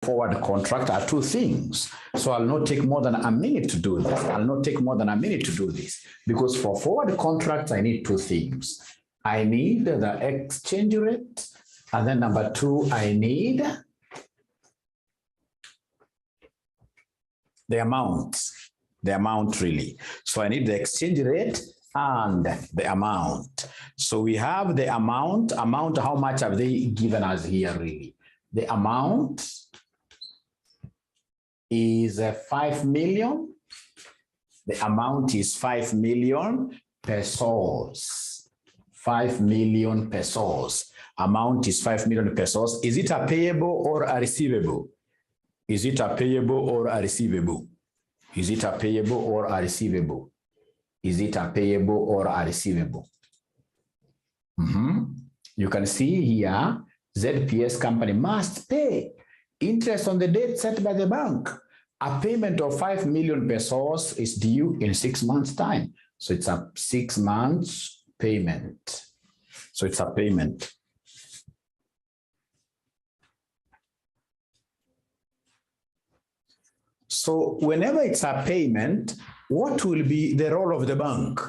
forward contract are two things. So I'll not take more than a minute to do this. I'll not take more than a minute to do this because for forward contracts, I need two things. I need the exchange rate. And then number two, I need the amount really. So I need the exchange rate and the amount. So we have the amount, how much have they given us here really? The amount is 5 million. The amount is 5 million pesos. 5 million pesos. Amount is 5 million pesos. Is it a payable or a receivable? Is it a payable or a receivable? Is it a payable or a receivable? Is it a payable or a receivable? You can see here, ZPS company must pay interest on the date set by the bank. A payment of 5 million pesos is due in 6 months' time. So it's a 6 months payment. So it's a payment. So whenever it's a payment, what will be the role of the bank?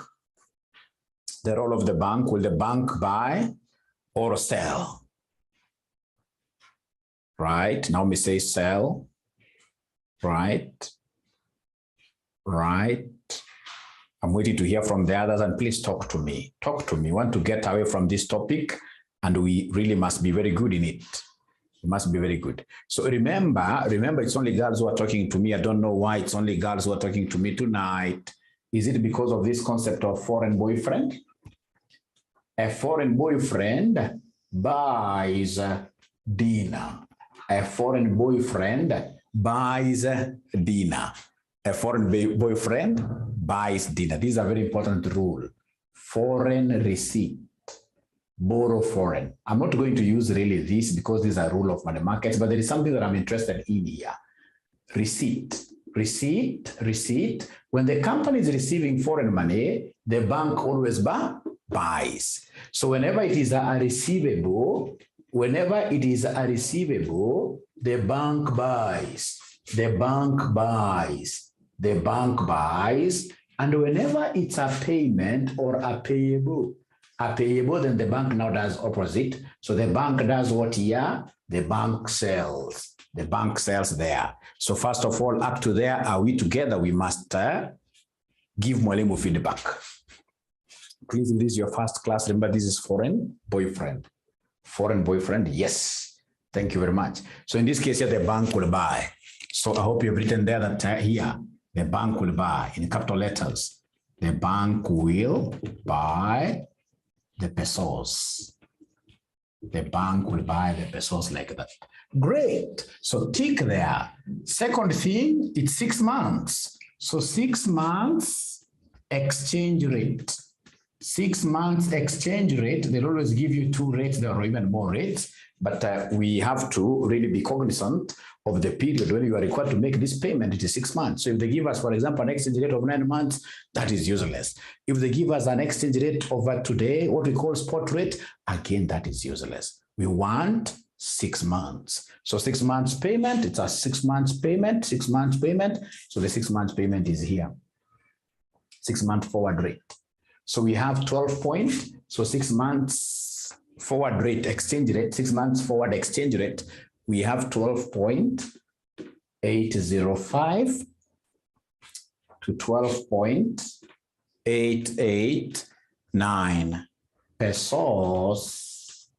The role of the bank, will the bank buy or sell? Right, now we say sell, right? I'm waiting to hear from the others and please talk to me. Talk to me. I want to get away from this topic and we really must be very good in it. We must be very good. So remember, it's only girls who are talking to me. I don't know why it's only girls who are talking to me tonight. Is it because of this concept of foreign boyfriend? A foreign boyfriend buys dinner. A foreign boyfriend buys dinner. A foreign boyfriend buys dinner. These are very important rule. Foreign receipt. Borrow foreign. I'm not going to use really this because these are rule of money markets, but there is something that I'm interested in here. Receipt. When the company is receiving foreign money, the bank always buys. So whenever it is a receivable, the bank buys. And whenever it's a payment or a payable, then the bank now does opposite. So the bank does what here? The bank sells. The bank sells there. So first of all, up to there, are we together? We must give Mwalimu feedback. Please, if this is your first class, remember this is foreign boyfriend. Foreign boyfriend, yes. Thank you very much. So in this case here, the bank will buy. So I hope you've written there that here, the bank will buy in capital letters. The bank will buy the pesos. The bank will buy the pesos like that. Great. So tick there. Second thing, it's 6 months. So 6 months exchange rate. 6 months exchange rate. They'll always give you 2 rates. There are even more rates. But we have to really be cognizant of the period when you are required to make this payment. It is 6 months. So if they give us, for example, an exchange rate of 9 months, that is useless. If they give us an exchange rate over today, what we call spot rate, again, that is useless. We want 6 months. So 6 months payment, it's a 6 months payment, 6 months payment. So the 6 months payment is here. 6 month forward rate. So we have 12 points. So 6 months forward rate, exchange rate, 6 months forward exchange rate. We have 12.805 to 12.889 pesos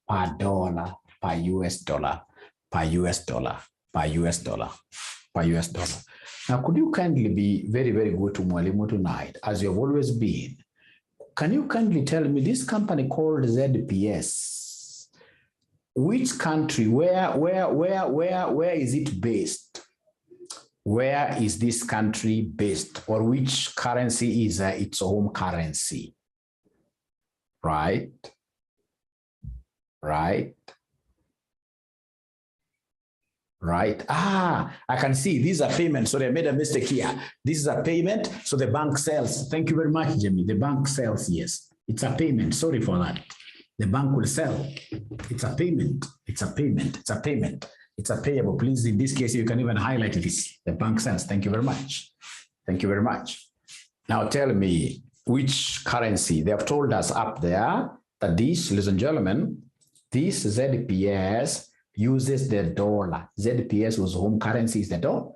per dollar, per US dollar, per US dollar, per US dollar, per US dollar. Now, could you kindly be very, very good to Mwalimu tonight, as you have always been? Can you kindly tell me this company called ZPS? Which country, where is it based? Where is this country based? Or which currency is its home currency? Right? I can see these are payments. Sorry, I made a mistake here. This is a payment. So the bank sells. Thank you very much, Jamie. The bank sells, yes. It's a payment. Sorry for that. The bank will sell. It's a payment. It's a payment. It's a payment. It's a payable. Please, in this case, you can even highlight this, the bank sales. Thank you very much. Thank you very much. Now tell me which currency. They have told us up there that this, ladies and gentlemen, this ZPS uses the dollar. ZPS, whose home currency is the dollar.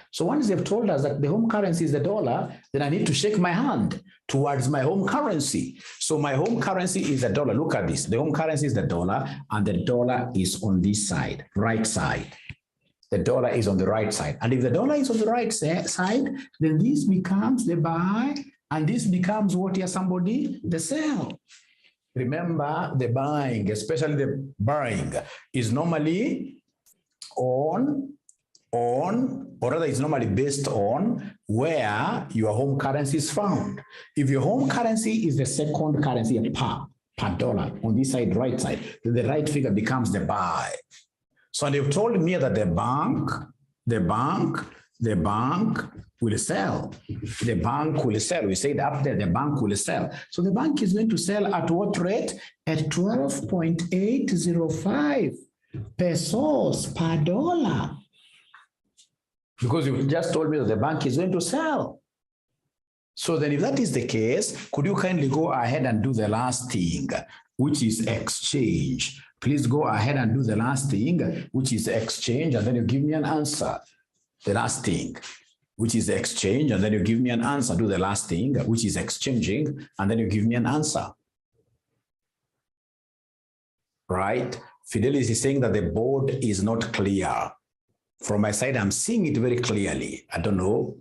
So once they've told us that the home currency is the dollar, then I need to shake my hand towards my home currency. So my home currency is the dollar. Look at this. The home currency is the dollar, and the dollar is on this side, right side. The dollar is on the right side. And if the dollar is on the right side, then this becomes the buy, and this becomes what here, somebody? The sell. Remember, the buying, especially the buying, is normally or rather it's normally based on where your home currency is found. If your home currency is the second currency per dollar on this side, right side, then the right figure becomes the buy. So they've told me that the bank will sell. The bank will sell. We said up there, the bank will sell. So the bank is going to sell at what rate? At 12.805 pesos per dollar. Because you just told me that the bank is going to sell. So then if that is the case, could you kindly go ahead and do the last thing, which is exchange? Please go ahead and do the last thing, which is exchange, and then you give me an answer. The last thing, which is exchange, and then you give me an answer. Do the last thing, which is exchanging, and then you give me an answer. Right? Fidelis is saying that the board is not clear. From my side, I'm seeing it very clearly. I don't know.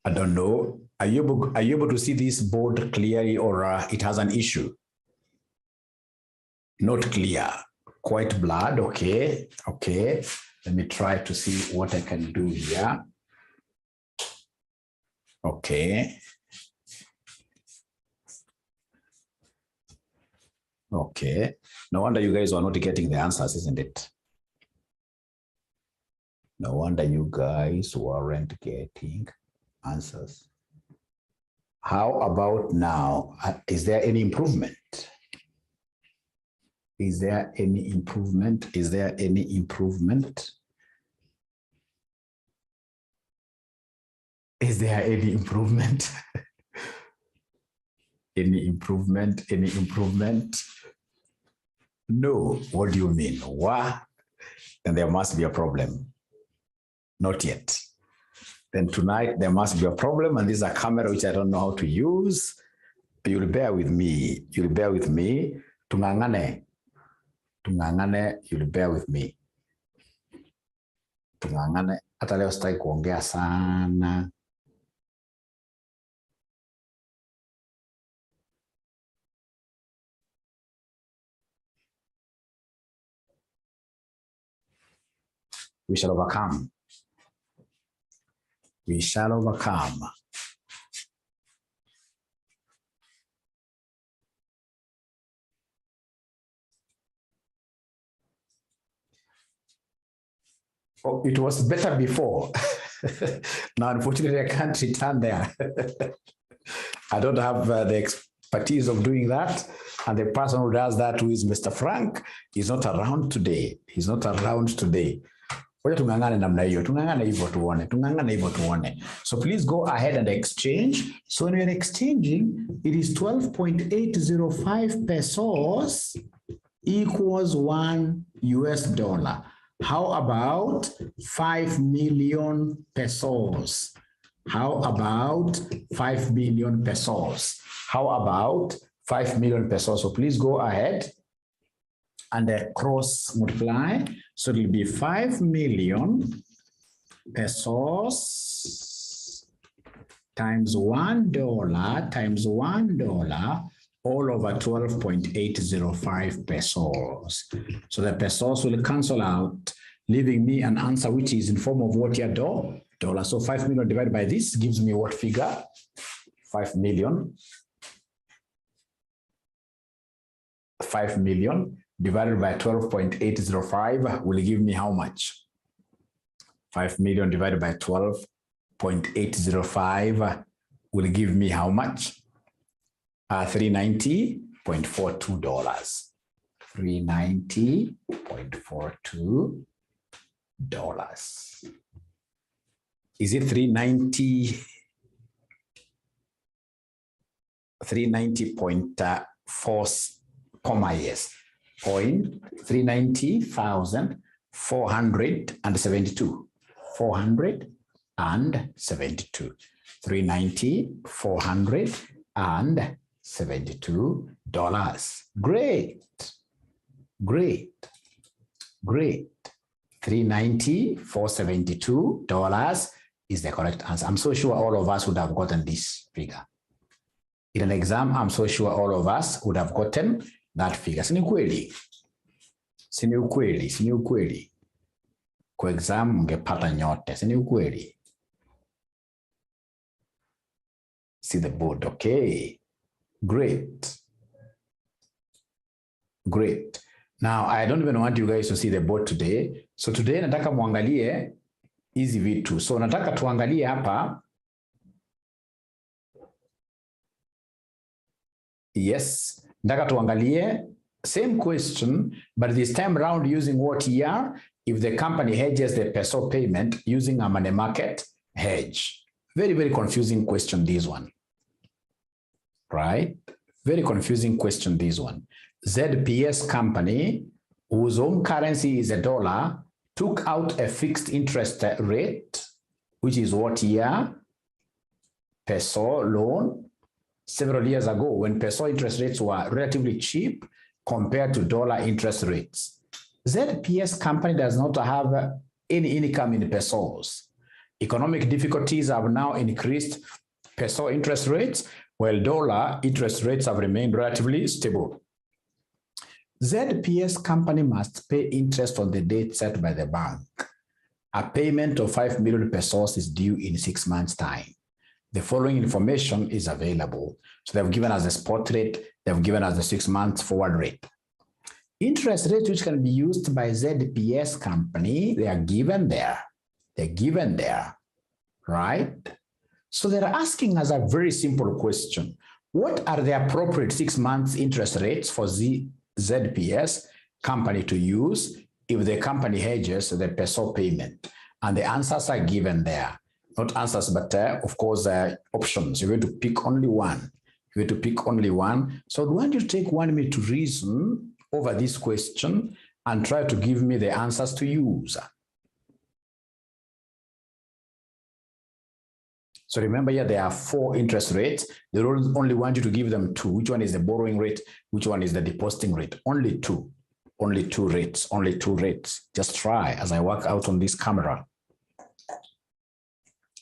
Are you able to see this board clearly, or it has an issue? Not clear. Quite blurred. Okay. Let me try to see what I can do here. Okay. No wonder you guys are not getting the answers, isn't it? No wonder you guys weren't getting answers. How about now? Is there any improvement? Is there any improvement? Is there any improvement? Is there any improvement? Any improvement? Any improvement? No. What do you mean? What? Then there must be a problem. Not yet. Then tonight there must be a problem, and this is a camera which I don't know how to use. You'll bear with me. You'll bear with me. Tungangane. You'll bear with me. Tungangane. Hata leo sitaki kuongea sana. We shall overcome. We shall overcome. Oh, it was better before. Now, unfortunately, I can't return there. I don't have the expertise of doing that. And the person who does that, who is Mr. Frank, is not around today. He's not around today. So please go ahead and exchange. So when you're exchanging, it is 12.805 pesos equals $1. How about 5 million pesos? How about 5 million pesos? How about 5 million pesos? So please go ahead and cross multiply. So it will be 5 million pesos times $1 all over 12.805 pesos. So the pesos will cancel out, leaving me an answer which is in form of what here, dollar. So 5 million divided by this gives me what figure? 5 million. 5 million divided by 12.805 will give me how much? 5 million divided by 12.805 will give me how much? $390.42. $390.42. Is it 390? 390.4, yes, 390,472. 472. 390,472. Great. Great. Great. $390,472 is the correct answer. I'm so sure all of us would have gotten this figure. In an exam, I'm so sure all of us would have gotten that figure. Sini ukweli. Sini ukweli. Sini ukweli. Kwa exam mngepata nyote. Sini ukweli. See the board, okay. Great. Great. Now, I don't even want you guys to see the board today. So today nataka muangalie hizi vitu. So nataka tuangalie hapa. Yes, nataka tuangalie same question, but this time around using what here? If the company hedges the peso payment using a money market hedge. Very, very confusing question, this one. Right? Very confusing question, this one. ZPS company, whose own currency is a dollar, took out a fixed interest rate, which is what here? Peso loan. Several years ago, when peso interest rates were relatively cheap compared to dollar interest rates. ZPS company does not have any income in pesos. Economic difficulties have now increased peso interest rates, while dollar interest rates have remained relatively stable. ZPS company must pay interest on the date set by the bank. A payment of 5 million pesos is due in 6 months' time. The following information is available. So they've given us the spot rate, they've given us the 6 months forward rate. Interest rates which can be used by ZPS company, they are given there. They're given there, right? So they're asking us a very simple question. What are the appropriate 6 months interest rates for ZPS company to use if the company hedges the peso payment? And the answers are given there. Not answers, but of course, options. You're going to pick only one. You're going to pick only one. So I want you to take 1 minute to reason over this question and try to give me the answers to use. So remember here, there are 4 interest rates. They only want you to give them 2. Which one is the borrowing rate? Which one is the depositing rate? Only 2. Only 2 rates. Only 2 rates. Just try as I work out on this camera,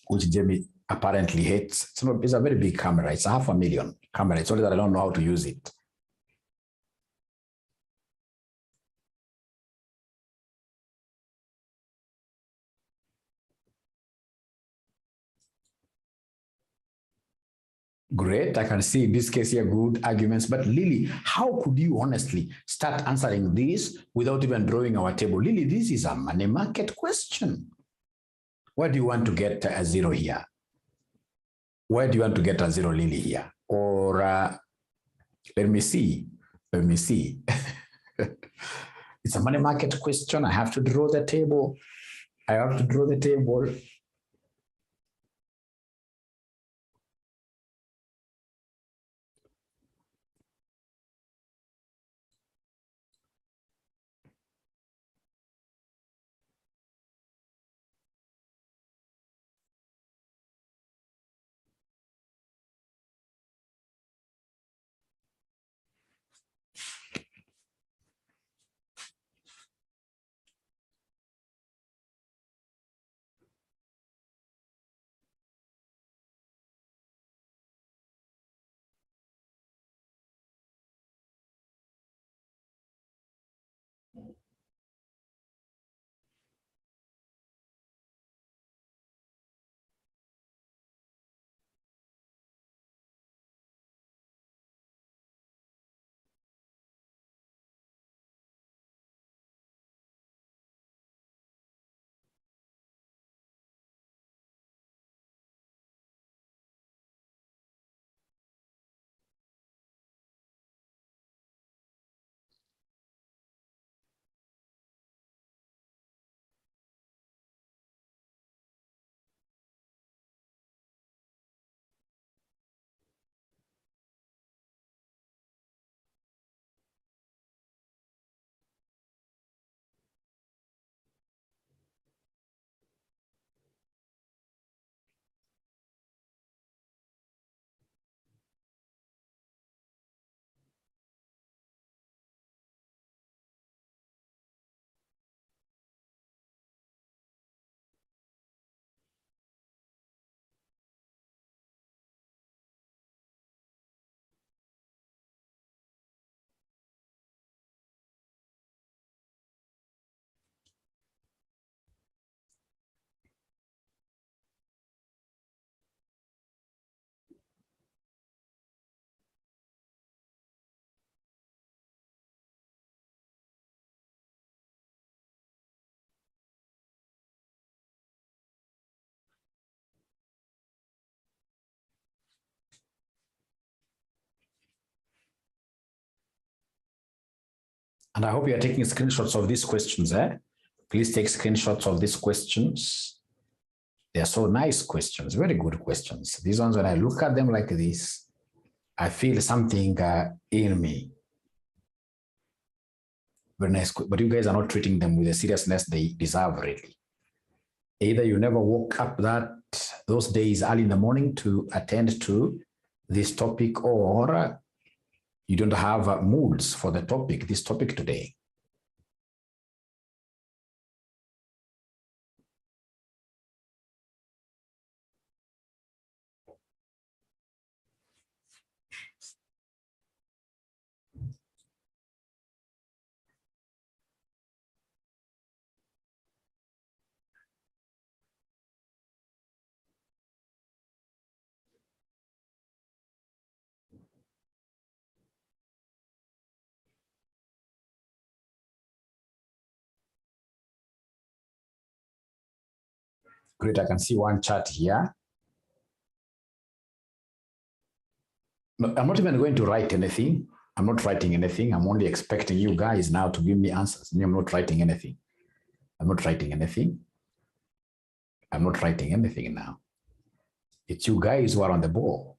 which Jamie apparently hates. It's a very big camera. It's a 500,000 camera. It's only that I don't know how to use it. Great. I can see in this case here good arguments. But Lily, how could you honestly start answering this without even drawing our table? Lily, this is a money market question. Where do you want to get a 0 here? Where do you want to get a 0, Lily, here? Or let me see. Let me see. It's a money market question. I have to draw the table. I have to draw the table. And I hope you are taking screenshots of these questions. Please take screenshots of these questions. They are so nice questions, very good questions. These ones, when I look at them like this, I feel something in me. Very nice, but you guys are not treating them with the seriousness they deserve, really. Either you never woke up those days early in the morning to attend to this topic, or you don't have moods for the topic, this topic today. Great, I can see one chat here. No, I'm not even going to write anything. I'm not writing anything. I'm only expecting you guys now to give me answers. I'm not writing anything. I'm not writing anything. I'm not writing anything now. It's you guys who are on the ball.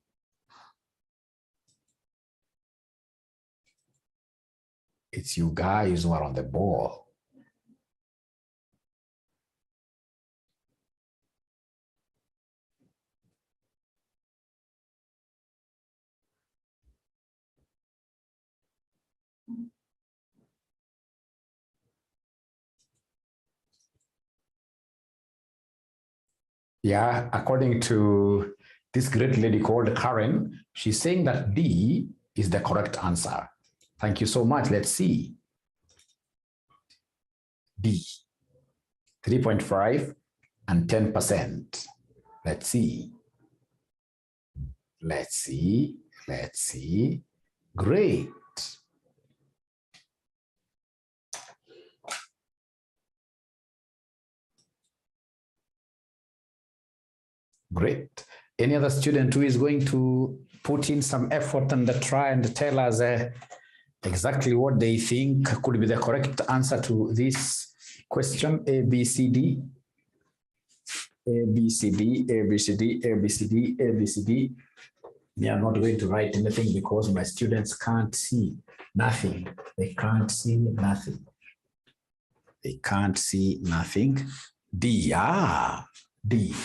It's you guys who are on the ball. Yeah, according to this great lady called Karen, she's saying that D is the correct answer. Thank you so much. Let's see. D, 3.5 and 10%. Let's see. Let's see. Let's see. Great. Great. Any other student who is going to put in some effort and try and tell us exactly what they think could be the correct answer to this question? A, B, C, D. A, B, C, D, A, B, C, D, A, B, C, D, A, B, C, D. Me, I'm not going to write anything because my students can't see nothing. They can't see nothing. They can't see nothing. D, D.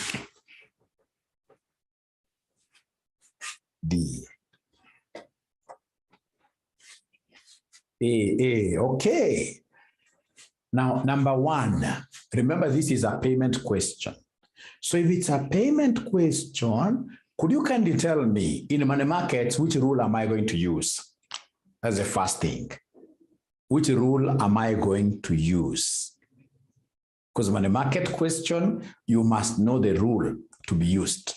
D. A, okay. Now, number one, remember this is a payment question. So if it's a payment question, could you kindly tell me in money markets, which rule am I going to use? That's the first thing. Which rule am I going to use? Because money market question, you must know the rule to be used.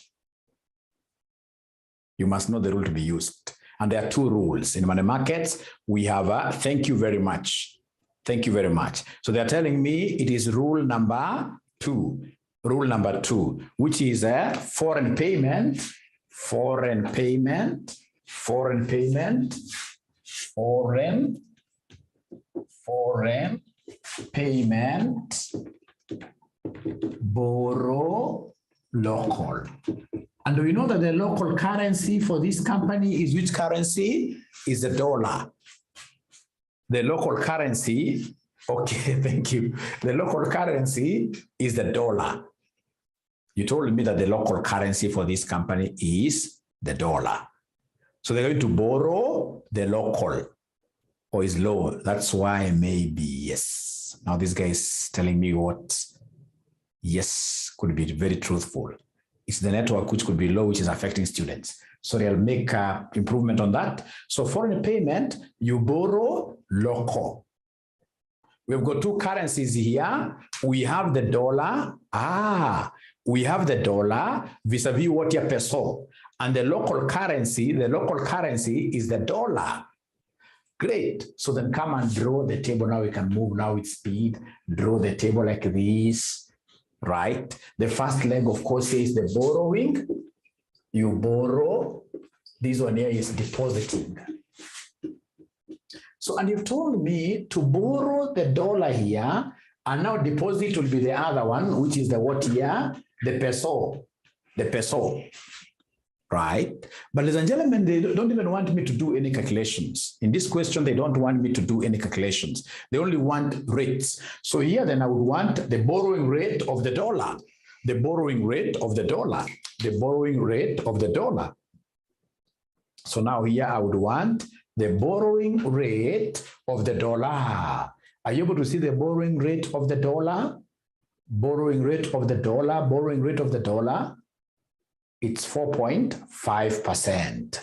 You must know the rule to be used. And there are two rules. In money markets, we have a thank you very much. Thank you very much. So they're telling me it is rule number 2. Rule number 2, which is a foreign payment, foreign payment, foreign payment, foreign payment, borrow local. And we know that the local currency for this company is which currency? Is the dollar. The local currency, okay, thank you. The local currency is the dollar. You told me that the local currency for this company is the dollar. So they're going to borrow the local, or is low. That's why maybe yes. Now this guy is telling me what yes could be very truthful. It's the network which could be low, which is affecting students. Sorry, I'll make improvement on that. So foreign payment, you borrow local. We've got two currencies here. We have the dollar. We have the dollar vis-a-vis what your peso. And the local currency is the dollar. Great. So then come and draw the table. Now we can move now with speed. Draw the table like this. Right? The first leg, of course, is the borrowing. You borrow. This one here is depositing. So, and you've told me to borrow the dollar here, and now deposit will be the other one, which is the what here? The peso. The peso. Right? But ladies and gentlemen, they don't even want me to do any calculations. In this question, they don't want me to do any calculations. They only want rates. So here then I would want the borrowing rate of the dollar. The borrowing rate of the dollar. The borrowing rate of the dollar. So now here I would want the borrowing rate of the dollar. Are you able to see the borrowing rate of the dollar? Borrowing rate of the dollar, borrowing rate of the dollar. It's 4.5%.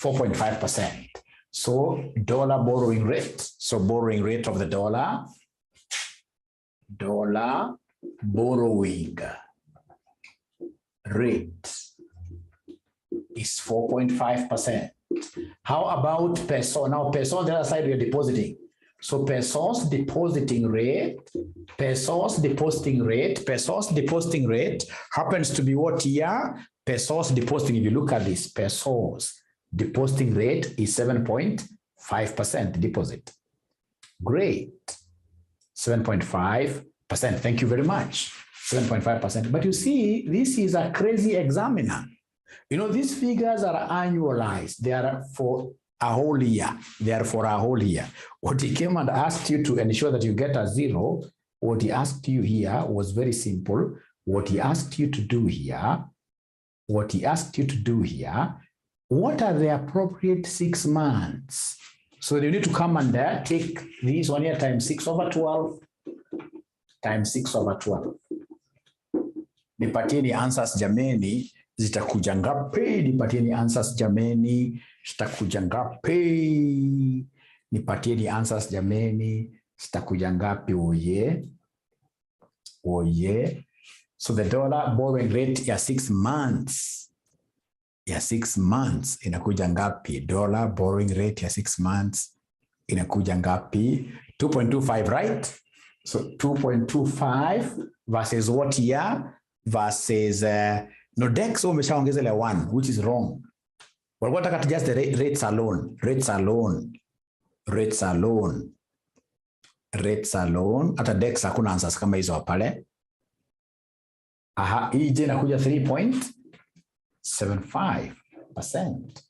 4.5%. So dollar borrowing rate. So borrowing rate of the dollar. Dollar borrowing rate is 4.5%. How about peso? Now peso on the other side we are depositing. So pesos depositing rate, pesos depositing rate, pesos depositing rate happens to be what here? Pesos depositing, if you look at this, pesos depositing rate is 7.5% deposit. Great. 7.5%. Thank you very much. 7.5%. But you see, this is a crazy examiner. You know, these figures are annualized. They are for a whole year. They are for a whole year. What he came and asked you to ensure that you get a zero, what he asked you here was very simple. What he asked you to do here, what are the appropriate 6 months? So you need to come and take this one here times 6/12, times 6/12. Nipatieni answers jameni, zitakuja ngapi? Nipatieni answers jameni, zitakuja ngapi? Nipatieni answers jameni, zitakuja ngapi? Oye. Oye. So the dollar borrowing rate ya 6 months. Ya 6 months inakuja ngapi? Dollar borrowing rate ya 6 months inakuja ngapi? 2.25, right? So 2.25 versus what year? Versus no dex umeshaongezele 1, which is wrong. Well, what about just the rates alone? Rates alone. Hata dex hakuna answers kama hizo pale. Aha, hii inakuja 3.75%.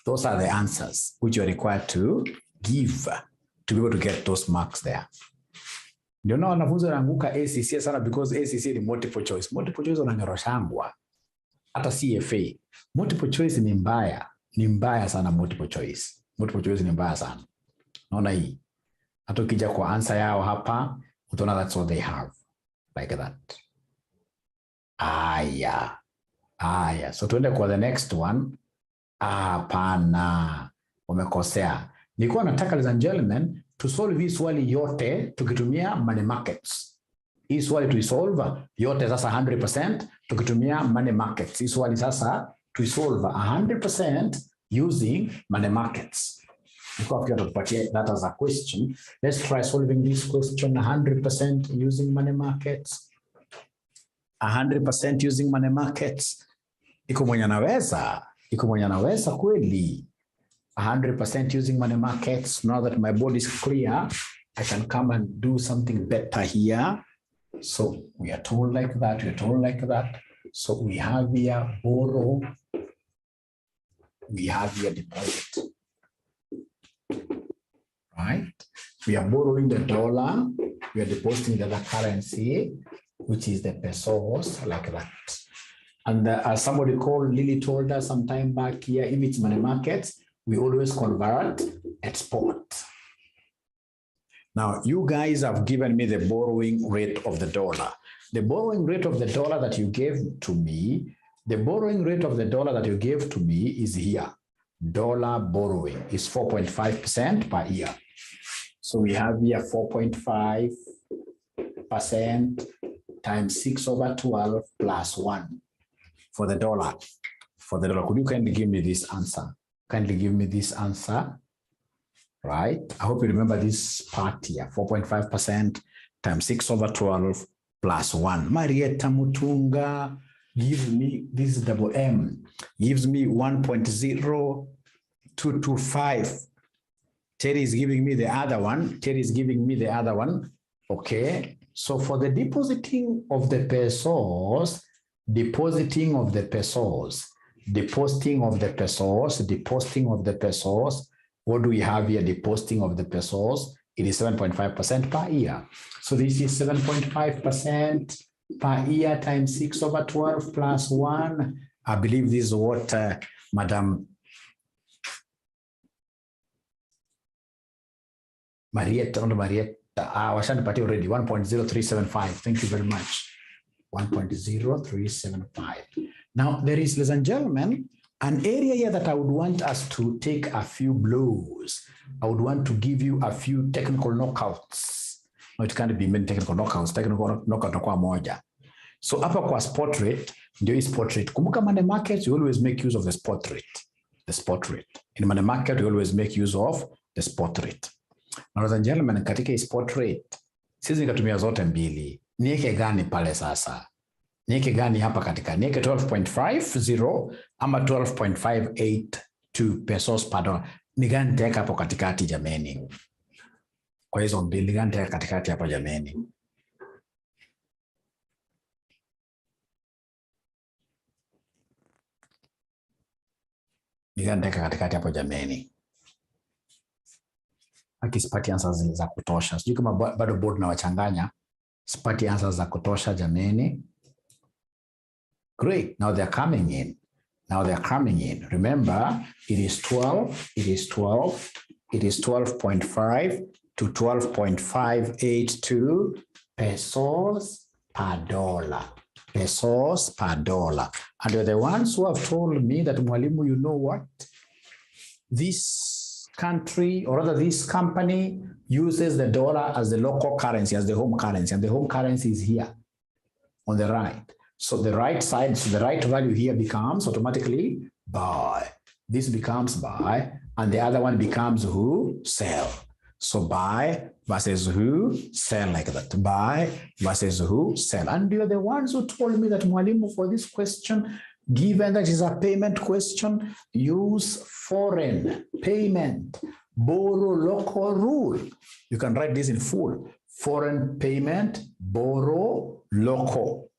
Those are the answers which you are required to give to be able to get those marks there. Ndio na wanafunzi wanaanguka ACC sana because ACC ni multiple choice. Multiple choice wanangaroshangwa. Hata CFA. Multiple choice ni mbaya. Ni mbaya sana multiple choice. Multiple choice ni mbaya sana. Naona hii. Hata ukija kwa answer yao hapa, utaona that's what they have. Like that. Aya. So tuende kwa the next one. Hapana. Umekosea. Nilikuwa nataka, ladies and gentlemen, to solve hii swali yote tukitumia money markets. Hii swali tuisolve yote sasa 100% tukitumia money markets. Hii swali sasa tuisolve 100% using money markets. That as a question. Let's try solving this question 100% using money markets. 100% using money markets. Iko mwenye anaweza kweli. 100% using money markets. Now that my board is clear, I can come and do something better here. So we are told like that. So we have here borrow. We have here deposit. Right? We are borrowing the dollar. We are depositing the other currency, which is the pesos, like that. And as somebody called Lily told us some time back here, if it's money markets, we always convert at spot. Now, you guys have given me the borrowing rate of the dollar. The borrowing rate of the dollar that you gave to me, is here. Dollar borrowing is 4.5% per year. So we have here 4.5% times 6/12 plus 1 for the dollar. Could you kindly give me this answer? Right? I hope you remember this part here. 4.5% times 6/12 plus 1. Marietta Mutunga gives me this double M. Gives me 1.0225. Terry is giving me the other one. Terry is giving me the other one. Okay. So for the depositing of the pesos, depositing of the pesos, depositing of the pesos, depositing of the pesos, what do we have here? Depositing of the pesos. It is 7.5% per year. So this is 7.5% per year times 6/12 plus 1. I believe this is what Madam Marietta, Washanipati already, 1.0375. Thank you very much. 1.0375. Now, there is, ladies and gentlemen, an area here that I would want us to take a few blows. I would want to give you a few technical knockouts. No, it can't be many technical knockouts. Technical knockout kwa moja. So hapa kwa spot rate, ndio is spot rate. Kumbuka money markets, you always make use of the spot rate. The spot rate. In money market, you always make use of the spot rate. Now, ladies and gentlemen, katika spot rate, sisi nikatumia zote mbili. Nieke gani pale sasa? Nieke gani hapa katika? Nieke 12.50 ama 12.582 pesos per dollar. Ni gani nitaweka hapo katikati jameni? Kwa hizo mbili, ni gani nitaweka katikati hapo jameni? Ni gani nitaweka katikati hapo jameni? Akisipati answers za kutosha. Sijui kama bado board na wachanganya. Sipati answers za kutosha jameni. Great. Now they're coming in. Now they're coming in. Remember, it is 12. It is 12. It is 12.5 to 12.582 pesos per dollar. Pesos per dollar. And you're the ones who have told me that, Mwalimu, you know what? This country, or rather this company, uses the dollar as the local currency, as the home currency, and the home currency is here on the right. So the right side, so the right value here becomes automatically buy. This becomes buy, and the other one becomes who? Sell. So buy versus who? Sell, like that. Buy versus who? Sell. And you're the ones who told me that, Mwalimu, for this question, given that is a payment question, use foreign payment, borrow local rule. You can write this in full. Foreign payment, borrow local.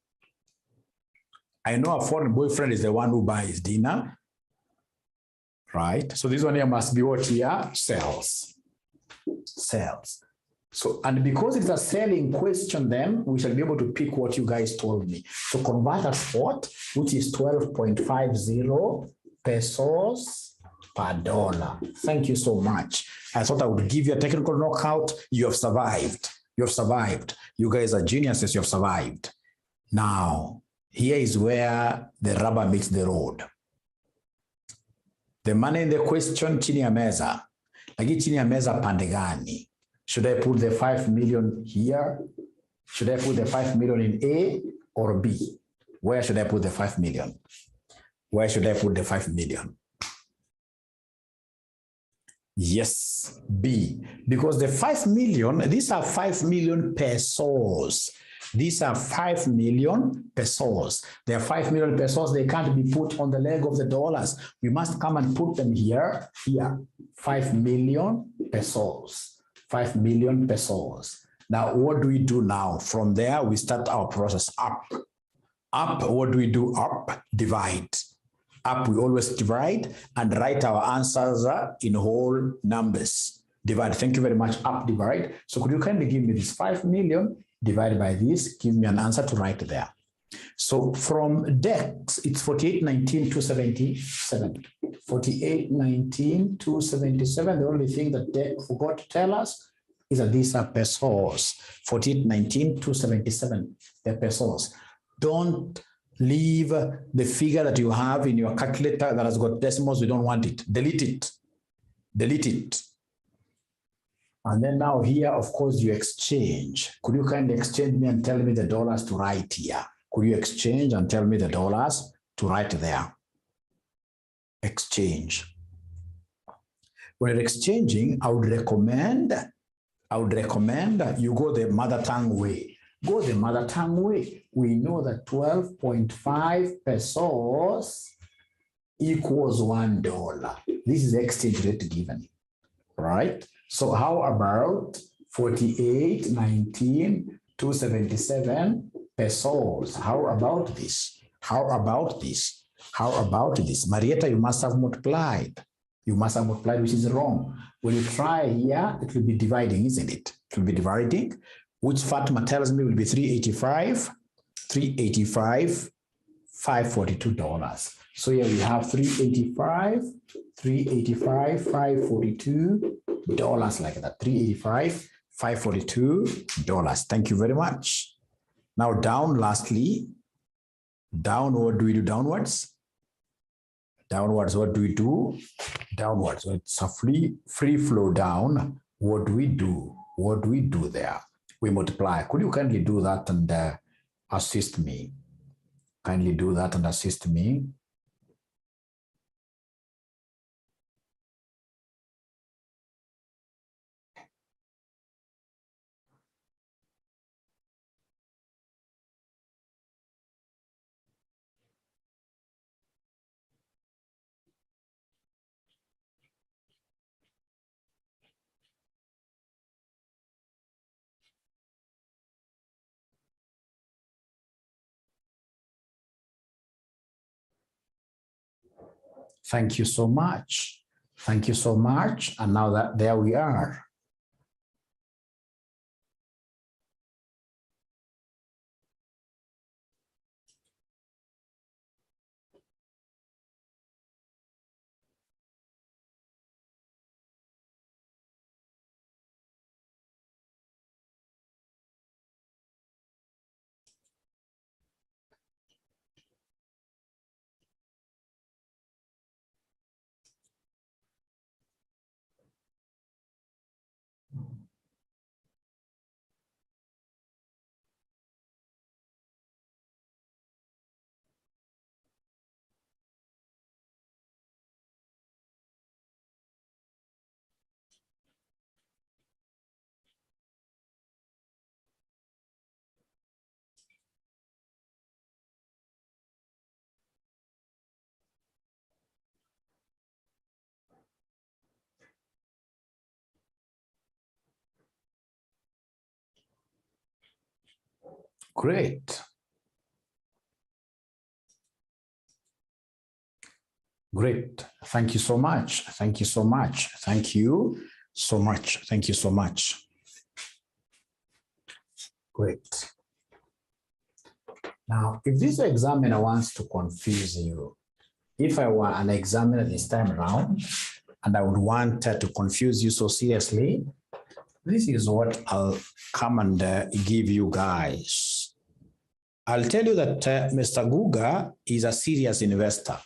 I know a foreign boyfriend is the one who buys dinner, right? So this one here must be what here? Sells. Sells. So, and because it's a selling question, then we shall be able to pick what you guys told me. So convert a spot, which is 12.50 pesos per dollar. Thank you so much. I thought I would give you a technical knockout. You have survived. You have survived. You guys are geniuses. You have survived. Now, here is where the rubber meets the road. The money in the question, chini ya meza. Lagi chini ya meza pande gani? Should I put the 5 million here? Should I put the 5 million in A or B? Where should I put the 5 million? Where should I put the 5 million? Yes, B. Because the 5 million, these are 5 million pesos. These are 5 million pesos. They are 5 million pesos. They can't be put on the leg of the dollars. We must come and put them here. 5 million pesos. 5 million pesos. Now, what do we do now? From there, we start our process up. Up, what do we do? Up, divide. Up, we always divide and write our answers in whole numbers. Divide. Thank you very much. Up, divide. So could you kindly give me this 5 million divided by this? Give me an answer to write there. So from DEX, it's 4819,277. 4819,277. The only thing that DEX forgot to tell us is that these are pesos. 4819,277. They're pesos. Don't leave the figure that you have in your calculator that has got decimals. We don't want it. Delete it. Delete it. And then now here, of course, you exchange. Could you kindly exchange me and tell me the dollars to write here? Could you exchange and tell me the dollars to write there? Exchange. When you're exchanging, I would recommend you go the mother tongue way. Go the mother tongue way. We know that 12.5 pesos equals $1. This is the exchange rate given. right? So how about 48,19,277 pesos? How about this? How about this? How about this? Marietta, you must have multiplied. You must have multiplied, which is wrong. When you try here, it will be dividing, isn't it? It will be dividing, which Fatima tells me will be 385, $542. So here we have 385, $542, like that. 385, $542. Thank you very much. Now down, lastly, down, what do we do downwards? Downwards, what do we do? Downwards, so it's a free flow down. What do we do? What do we do there? We multiply. Could you kindly do that and assist me? Kindly do that and assist me. Thank you so much. Thank you so much. And now that there we are. Great. Great. Thank you so much. Thank you so much. Thank you so much. Thank you so much. Great. Now, if this examiner wants to confuse you, if I were an examiner this time around, and I would want to confuse you so seriously, this is what I'll come and give you guys. I'll tell you that Mr. Guga is a serious investor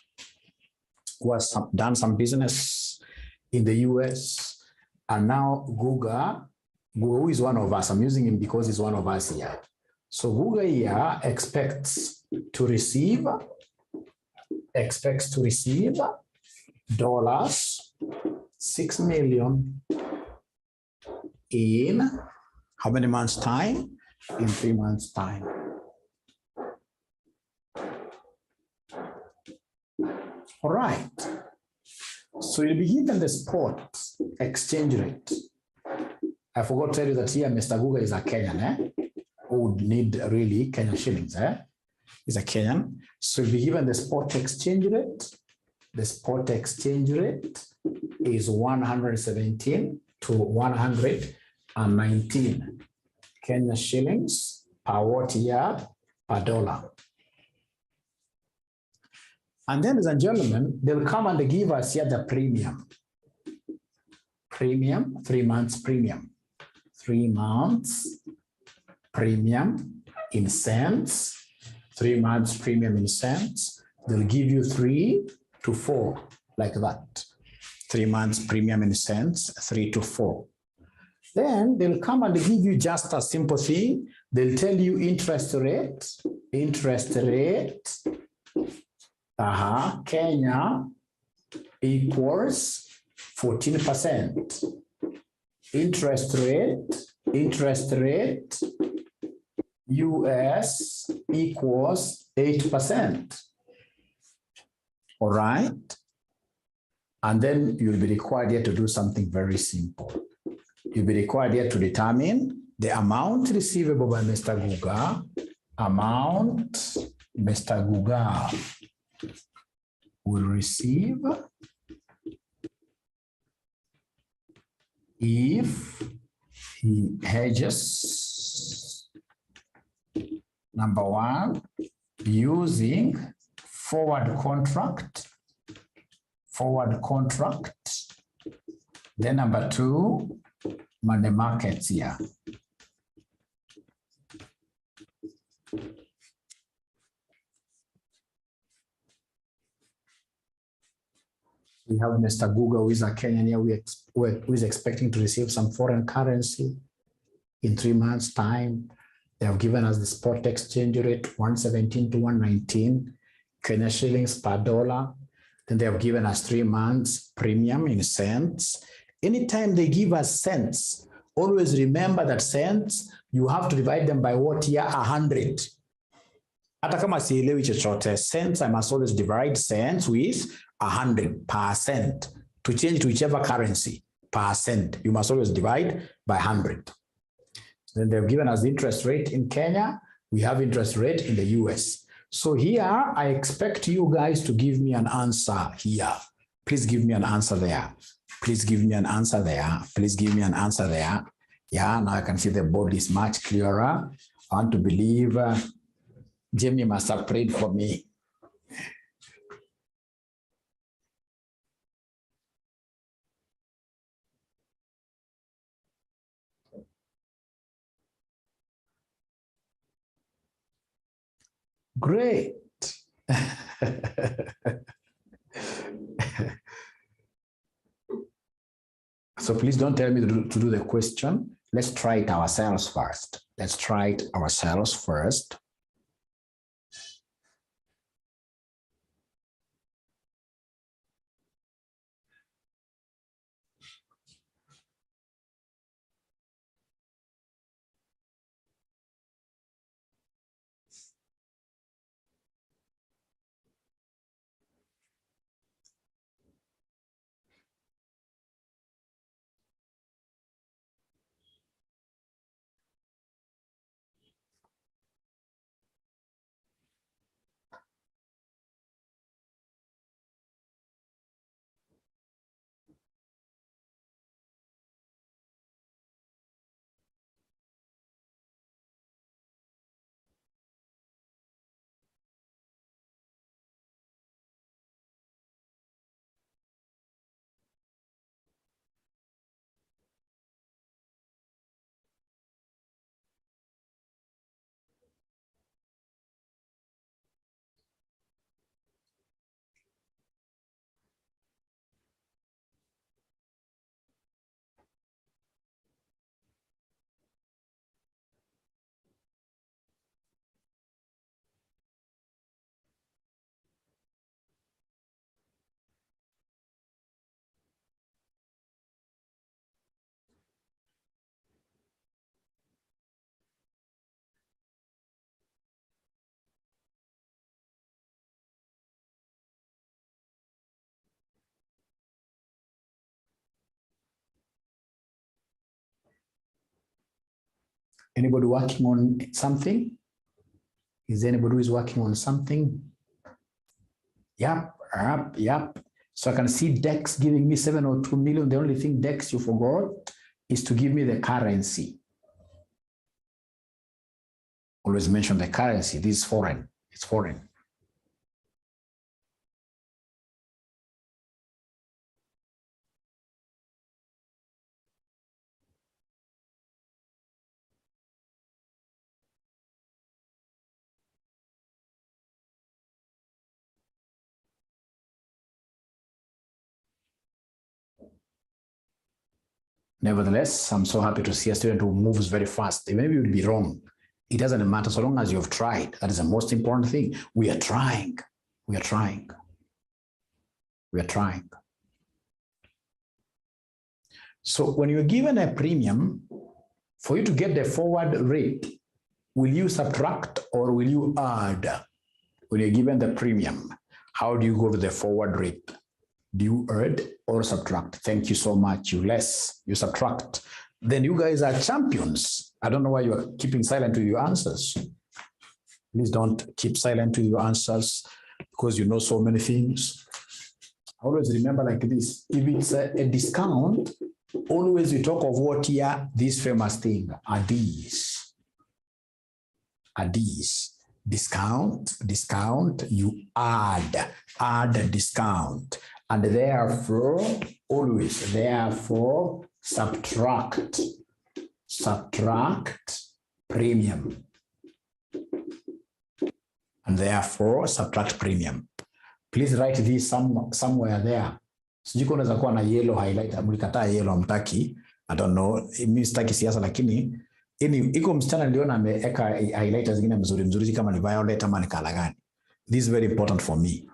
who has done some business in the US. And now Guga, who is one of us, I'm using him because he's one of us here. So Guga here expects to receive dollars 6 million in how many months' time? In 3 months' time. All right. So you'll be given the spot exchange rate. I forgot to tell you that here Mr. Guga is a Kenyan, who would need really Kenyan shillings. He's a Kenyan. So you'll be given the spot exchange rate. The spot exchange rate is 117 to 119 Kenya shillings per watt year per dollar. And then, ladies and gentlemen, they'll come and give us here the premium. Premium, 3 months premium. 3 months premium in cents. 3 months premium in cents. They'll give you 3 to 4, like that. 3 months premium in cents, 3 to 4. Then they'll come and give you just a simple thing. They'll tell you interest rate, Kenya equals 14%. Interest rate, US equals 8%. All right. And then you'll be required here to do something very simple. You'll be required here to determine the amount receivable by Mr. Guga, amount Mr. Guga will receive if he hedges, number one, using forward contract. Then number two, money markets here. We have Mr. Guga, who is a Kenyan here, who is expecting to receive some foreign currency in 3 months' time. They have given us the spot exchange rate, 117 to 119 Kenya shillings per dollar. Then they have given us 3 months premium in cents. Anytime they give us cents, always remember that cents, you have to divide them by what here? 100. Hata kama sielewi chochote, cents, I must always divide cents with 100% to change to whichever currency, percent. You must always divide by 100. Then they've given us the interest rate in Kenya. We have interest rate in the US. So here, I expect you guys to give me an answer here. Please give me an answer there. Please give me an answer there. Please give me an answer there. Yeah, now I can see the board is much clearer. I want to believe Jamie must have prayed for me. Great. So please don't tell me to do the question. Let's try it ourselves first. Let's try it ourselves first. Anybody working on something? Is there anybody who is working on something? Yep. So I can see Dex giving me 702 million. The only thing, Dex, you forgot is to give me the currency. Always mention the currency. This is foreign. It's foreign. Nevertheless, I'm so happy to see a student who moves very fast. Maybe you'll be wrong. It doesn't matter so long as you've tried. That is the most important thing. We are trying. We are trying. We are trying. So when you're given a premium, for you to get the forward rate, will you subtract or will you add? When you're given the premium, how do you go to the forward rate? Do you add or subtract? Thank you so much. You less, you subtract. Then you guys are champions. I don't know why you are keeping silent with your answers. Please don't keep silent with your answers because you know so many things. Always remember like this. If it's a discount, always we talk of what here, this famous thing, are these. Are these. Discount, you add discount. And therefore, always, therefore, subtract premium. And therefore, subtract premium. Please write this somewhere there. Sijui kuna za kuwa na yellow highlighter, mlikataa yellow amtaki. I don't know, mimi sitaki siasa lakini iko msichana niliona ameweka highlighter zingine mzuri kama ni violet ama ni color gani. This is very important for me.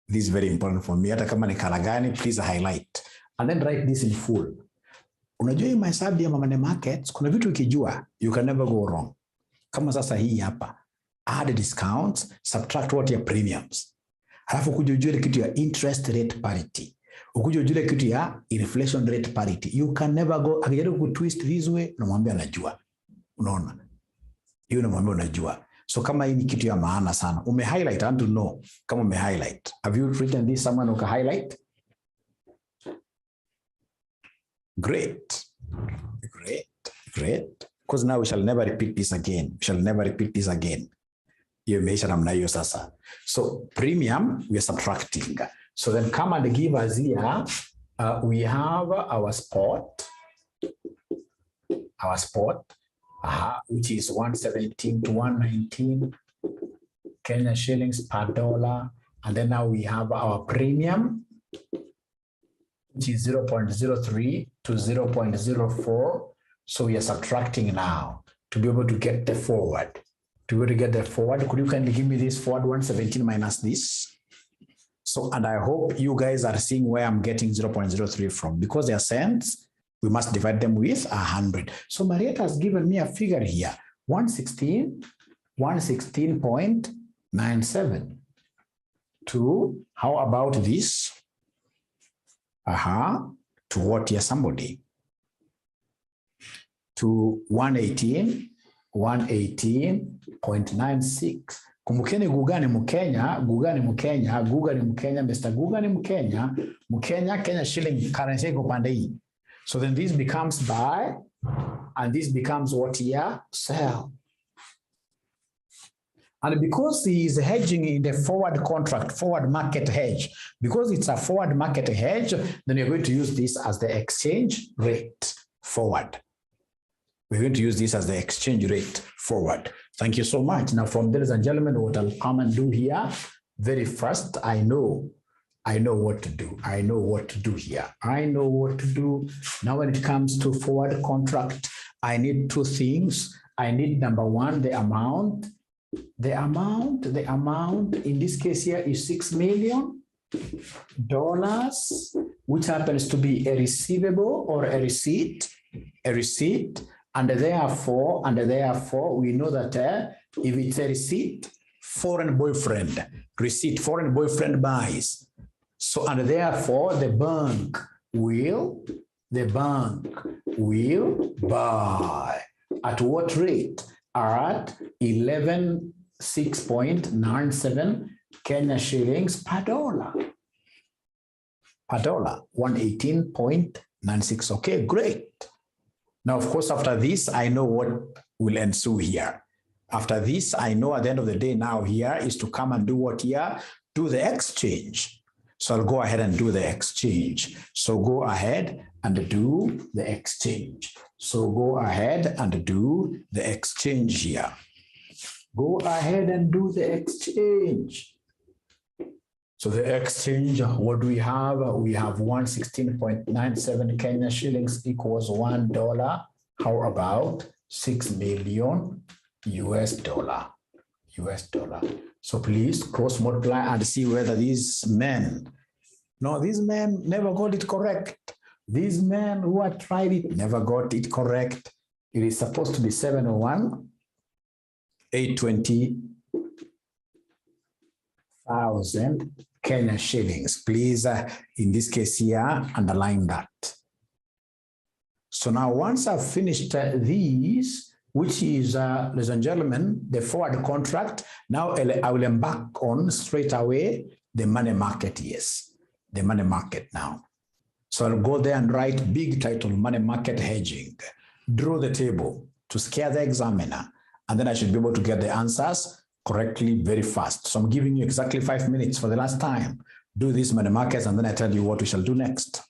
This is very important for me. Hata kama ni color gani, please highlight. And then write this in full. Unajua hii mahesabu ya money markets, kuna vitu ukijua, you can never go wrong. Kama sasa hii hapa, add discounts, subtract what your premiums. Halafu kuja ujue kitu ya interest rate parity. Ukuja ujue kitu ya inflation rate parity. You can never go, akijaribu kutwist this way, unamwambia anajua. Unaona? Hiyo unamwambia unajua. So kama hii ni kitu ya maana sana. Ume-highlight, I want to know kama ume-highlight. Have you written this someone who can highlight? Great. Because now we shall never repeat this again. So premium, we are subtracting. So then come and give us here, we have our spot, which is 117 to 119 Kenya shillings per dollar. And then now we have our premium, which is 0.03 to 0.04. So we are subtracting now to be able to get the forward. To be able to get the forward, could you kindly give me this forward 117 minus this? So, and I hope you guys are seeing where I'm getting 0.03 from. Because they are cents, we must divide them with 100. So Marietta has given me a figure here, 116.97 to, how about this? To what here, somebody? To 118.96. Kumbukeni Guga ni Mkenya, Mr. Guga ni Mkenya, Kenya shilling currency iko pande hii. So then this becomes buy, and this becomes what here? Sell. And because he is hedging in the forward contract, forward market hedge, because it's a forward market hedge, then you're going to use this as the exchange rate forward. We're going to use this as the exchange rate forward. Thank you so much. Now, from ladies and gentlemen, what I'll come and do here, very first, I know what to do. I know what to do here. I know what to do. Now, when it comes to forward contract, I need two things. I need number one, the amount. The amount in this case here is $6 million, which happens to be a receivable or a receipt. And therefore, we know that if it's a receipt, foreign boyfriend buys. So, and therefore, the bank will buy. At what rate? At 6.97 Kenya shillings per dollar. 118.96. Okay, great. Now, of course, after this, I know what will ensue here. After this, I know at the end of the day now here is to come and do what here? Do the exchange. So I'll go ahead and do the exchange. So go ahead and do the exchange. So go ahead and do the exchange here. Go ahead and do the exchange. So the exchange, what do we have? We have 116.97 Kenya shillings equals $1. How about 6 million US dollar? So please cross multiply and see whether these men, no, these men never got it correct. These men who had tried it never got it correct. It is supposed to be 701, 820,000. Kenya shillings. Please, in this case here, underline that. So now once I've finished these, which is, ladies and gentlemen, the forward contract, now I will embark on straight away the money market, yes, the money market now. So I'll go there and write big title, money market hedging, draw the table to scare the examiner, and then I should be able to get the answers correctly very fast. So I'm giving you exactly 5 minutes for the last time. Do these money markets, and then I tell you what we shall do next.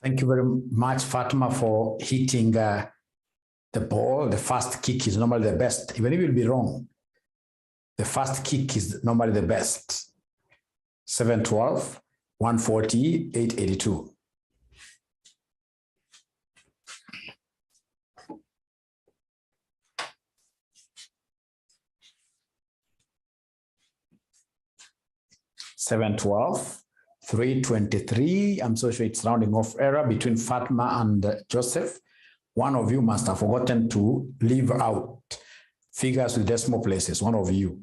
Thank you very much, Fatima, for hitting the ball. The first kick is normally the best, even if you'll be wrong. The first kick is normally the best. 712, 140, 882. $712, $323. I'm so sure it's rounding off error between Fatma and Joseph. One of you must have forgotten to leave out figures with decimal places. One of you.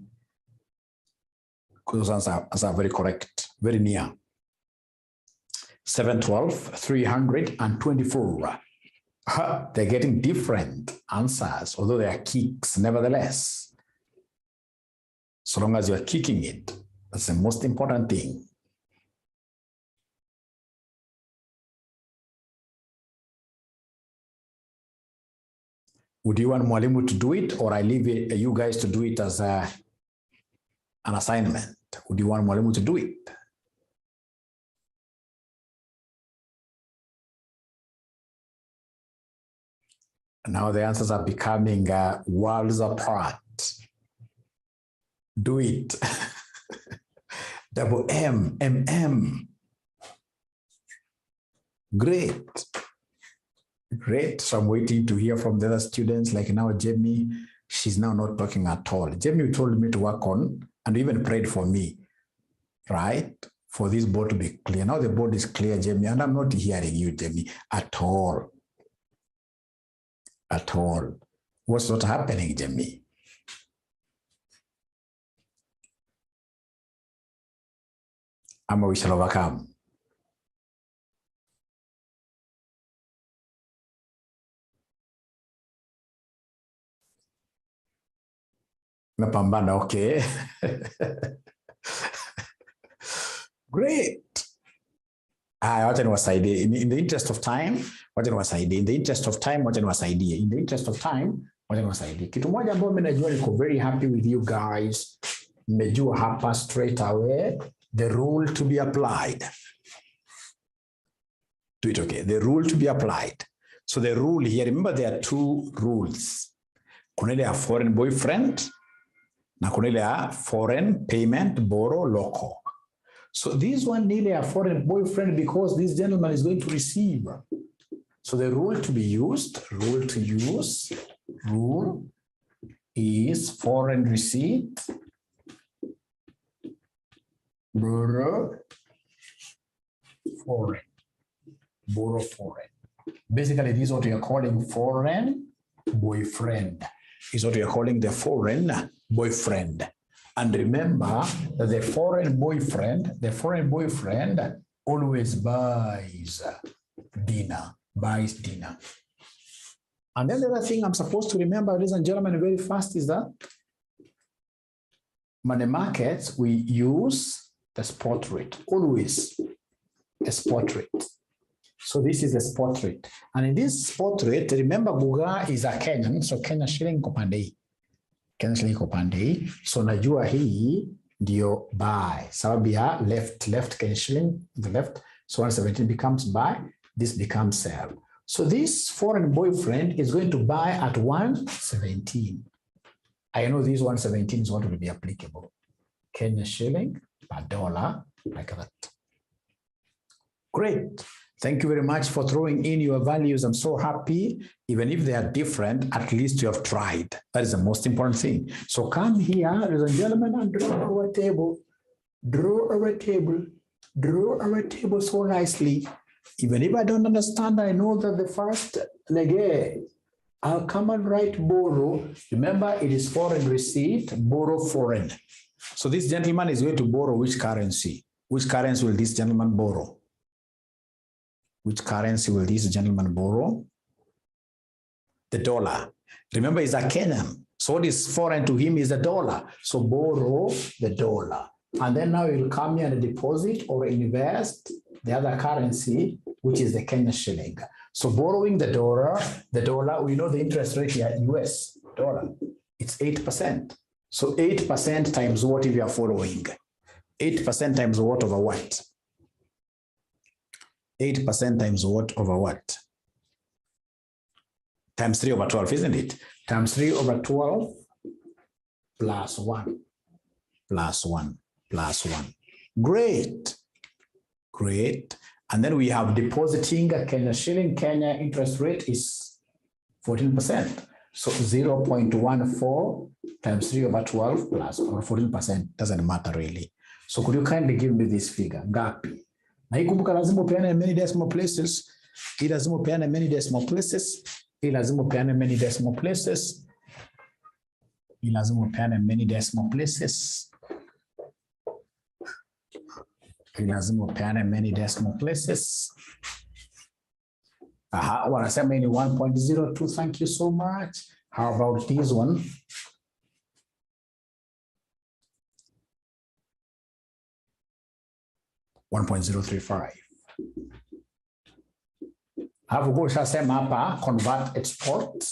Those answers are very correct, very near. 712, 324. They're getting different answers, although they are kicks nevertheless. So long as you're kicking it, that's the most important thing. Would you want Mwalimu to do it, or I leave it, you guys to do it as an assignment? Would you want Mwalimu to do it? Now the answers are becoming worlds apart. Do it. Double M, MM. Great. Great. So I'm waiting to hear from the other students. Like now, Jamie, she's now not talking at all. Jamie told me to work on and even prayed for me, right? For this board to be clear. Now the board is clear, Jamie, and I'm not hearing you, Jamie, at all. At all. What's not happening, Jamie? Ama we shall overcome. Mepambana, okay. Great. Wacha niwasaidie. In the interest of time, wacha niwasaidie. In the interest of time, wacha niwasaidie. In the interest of time, wacha niwasaidie. Kitu moja ambayo mimi najua niko very happy with you guys. Nimejua hapa straight away the rule to be applied. Do it, okay. The rule to be applied. So the rule here, remember there are two rules. Kuna ile ya foreign boyfriend na kuna ile ya foreign payment borrow local. So this one nearly a foreign boyfriend because this gentleman is going to receive. So the rule to be used, rule is foreign receipt, borrow foreign, borrow foreign. Basically, this is what we are calling foreign boyfriend. Is what we are calling the foreign boyfriend. And remember that the foreign boyfriend always buys dinner. And then the other thing I'm supposed to remember, ladies and gentlemen, very fast is that money markets, we use the spot rate, always a spot rate. So this is the spot rate. And in this spot rate, remember Buga is a Kenyan, so Kenya shilling kopandei. Kenya shilling kopandei. So najua hii ndio buy. Sababu ya left Kenya shilling, the left. So 117 becomes buy, this becomes sell. So this foreign boyfriend is going to buy at 117. I know this 117 is what will be applicable. Kenya shilling per dollar, like that. Great. Thank you very much for throwing in your values. I'm so happy. Even if they are different, at least you have tried. That is the most important thing. So come here, ladies and gentlemen, and draw our table. Draw our table. Draw our table so nicely. Even if I don't understand, I know that the first leg, I'll come and write borrow. Remember, it is foreign receipt, borrow foreign. So this gentleman is going to borrow which currency? Which currency will this gentleman borrow? Which currency will this gentleman borrow? The dollar. Remember, he's a Kenyan. So what is foreign to him is the dollar. So borrow the dollar. And then now he'll come here and deposit or invest the other currency, which is the Kenya shilling. So borrowing the dollar, we know the interest rate here, US dollar, it's 8%. So 8% times what if you are following? 8% times what over what? 8% times what over what? Times 3 over 12, isn't it? Times 3 over 12 plus 1, plus 1, plus 1. Great. Great. And then we have depositing a Kenya shilling. Kenya interest rate is 14%. So 0.14 times 3 over 12 plus or 14%, doesn't matter really. So could you kindly give me this figure? Ngapi? Na hii kumbuka lazima upeane many decimal places. Hii lazima upeane many decimal places. Hii lazima upeane many decimal places. Hii lazima upeane many decimal places. Hii lazima upeane many decimal places. Aha, wanasema ni 1.02. Thank you so much. How about this one? $1.035. Hapo kwa sema hapa convert export.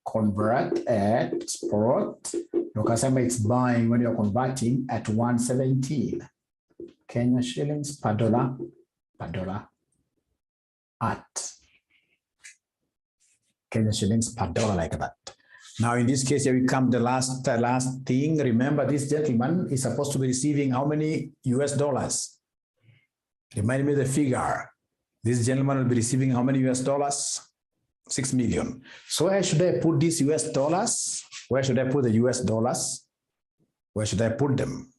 Convert export. Ukasema it's buying when you're converting at 117 Kenya shillings per dollar at Kenya shillings per dollar, like that. Now in this case, here we come the last thing. Remember, this gentleman is supposed to be receiving how many US dollars? Remind me the figure. This gentleman will be receiving how many US dollars? 6 million. So where should I put these US dollars? Where should I put the US dollars? Where should I put them?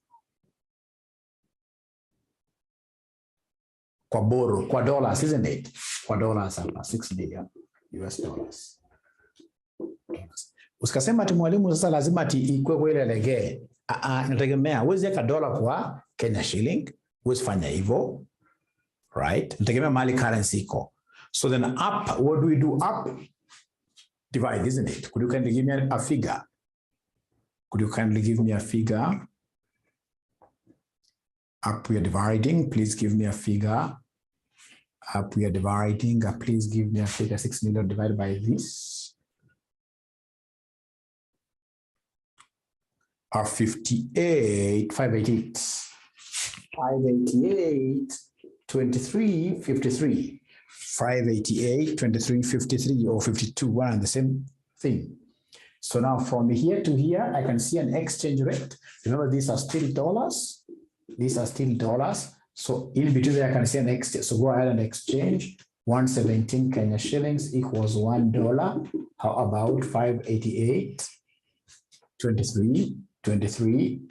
Kwa borrow, kwa dollars, isn't it? Kwa dollars, 6 million US dollars. Usikasema ati mwalimu sasa lazima ati ikwe kwa ile legee. Nategemea, huwezi weka dola kwa Kenya shilling, huwezi fanya hivyo. Right? Nategemea mali currency iko. So then up, what do we do up? Divide, isn't it? Could you kindly give me a figure? Could you kindly give me a figure? Up we are dividing, please give me a figure. Up we are dividing, please give me a figure. 6 million divided by this. Are 58, 588. 588, 23, 53. 588, 23, 53, or 52, one and the same thing. So now from here to here, I can see an exchange rate. Remember, these are still dollars. These are still dollars. So in between there, I can see an exchange. So go ahead and exchange. 117 Kenya shillings equals $1. How about 588, 23, 23,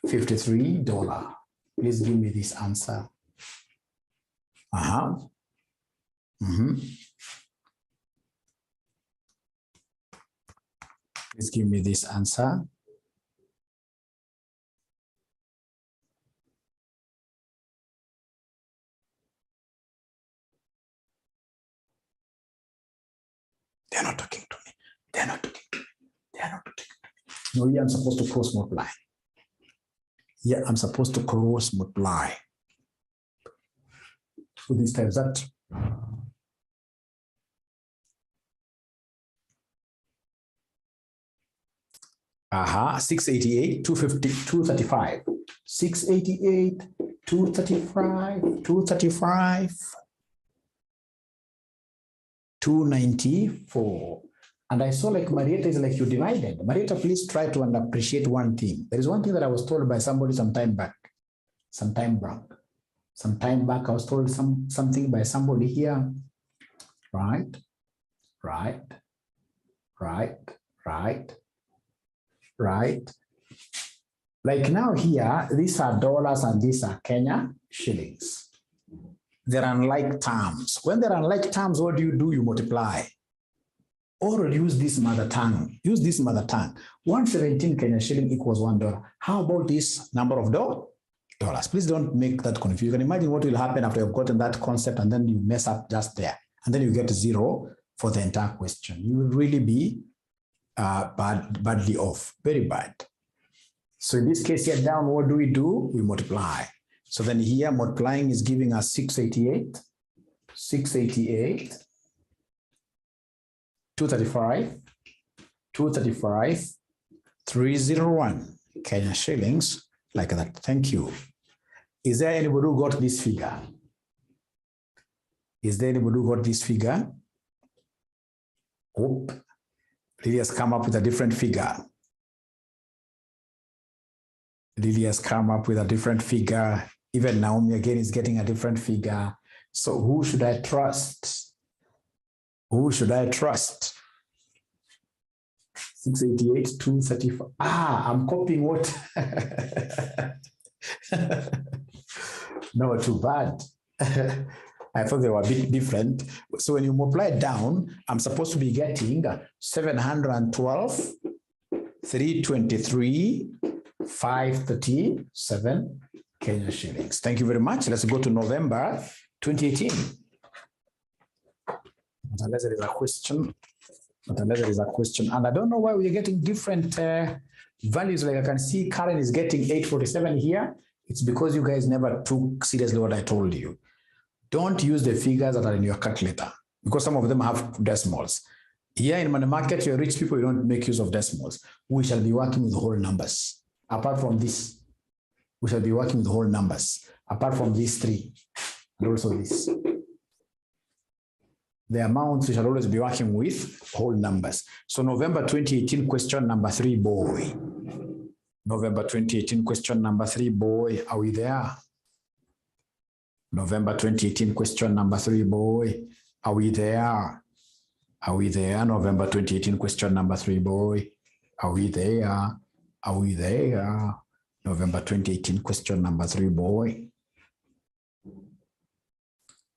$53? Please give me this answer. Please give me this answer. They're not talking to me. They're not talking to me. They're not talking to me. No, yeah, I'm supposed to cross multiply. Yeah, I'm supposed to cross multiply. So this times that. 688, 250, 235. 688, 235, 235, 294. And I saw like Marietta is like you divided. Marietta, please try to appreciate one thing. There is one thing that I was told by somebody some time back, I was told something by somebody here. Right. Like now here, these are dollars and these are Kenya shillings. They're unlike terms. When they're unlike terms, what do? You multiply. Or use this mother tongue. 117 Kenya shilling equals $1. How about this number of dollars? Please don't make that confused. You can imagine what will happen after you've gotten that concept and then you mess up just there. And then you get 0 for the entire question. You will really be badly off, very bad. So in this case here down, what do? We multiply. So then here multiplying is giving us 688, 235, 301 Kenya shillings, like that. Thank you. Is there anybody who got this figure? Is there anybody who got this figure? Oh, Lily has come up with a different figure. Lily has come up with a different figure. Even Naomi again is getting a different figure. So who should I trust? Who should I trust? 688, 235. Ah, I'm copying what? No, too bad. I thought they were a bit different. So when you multiply down, I'm supposed to be getting 712, 323, 537 Kenya shillings. Thank you very much. Let's go to November 2018. Unless there is a question. Unless there is a question. And I don't know why we're getting different values. Like I can see Karen is getting 847 here. It's because you guys never took seriously what I told you. Don't use the figures that are in your calculator because some of them have decimals. Here in money market, you're rich people, you don't make use of decimals. We shall be working with whole numbers. Apart from this, we shall be working with whole numbers. Apart from these three, and also this. The amounts we shall always be working with whole numbers. So November 2018, question number 3, boy. November 2018, question number 3, boy. Are we there? November 2018, question number 3, boy. Are we there? Are we there? November 2018, question number 3, boy. Are we there? Are we there? November 2018, question number 3, boy.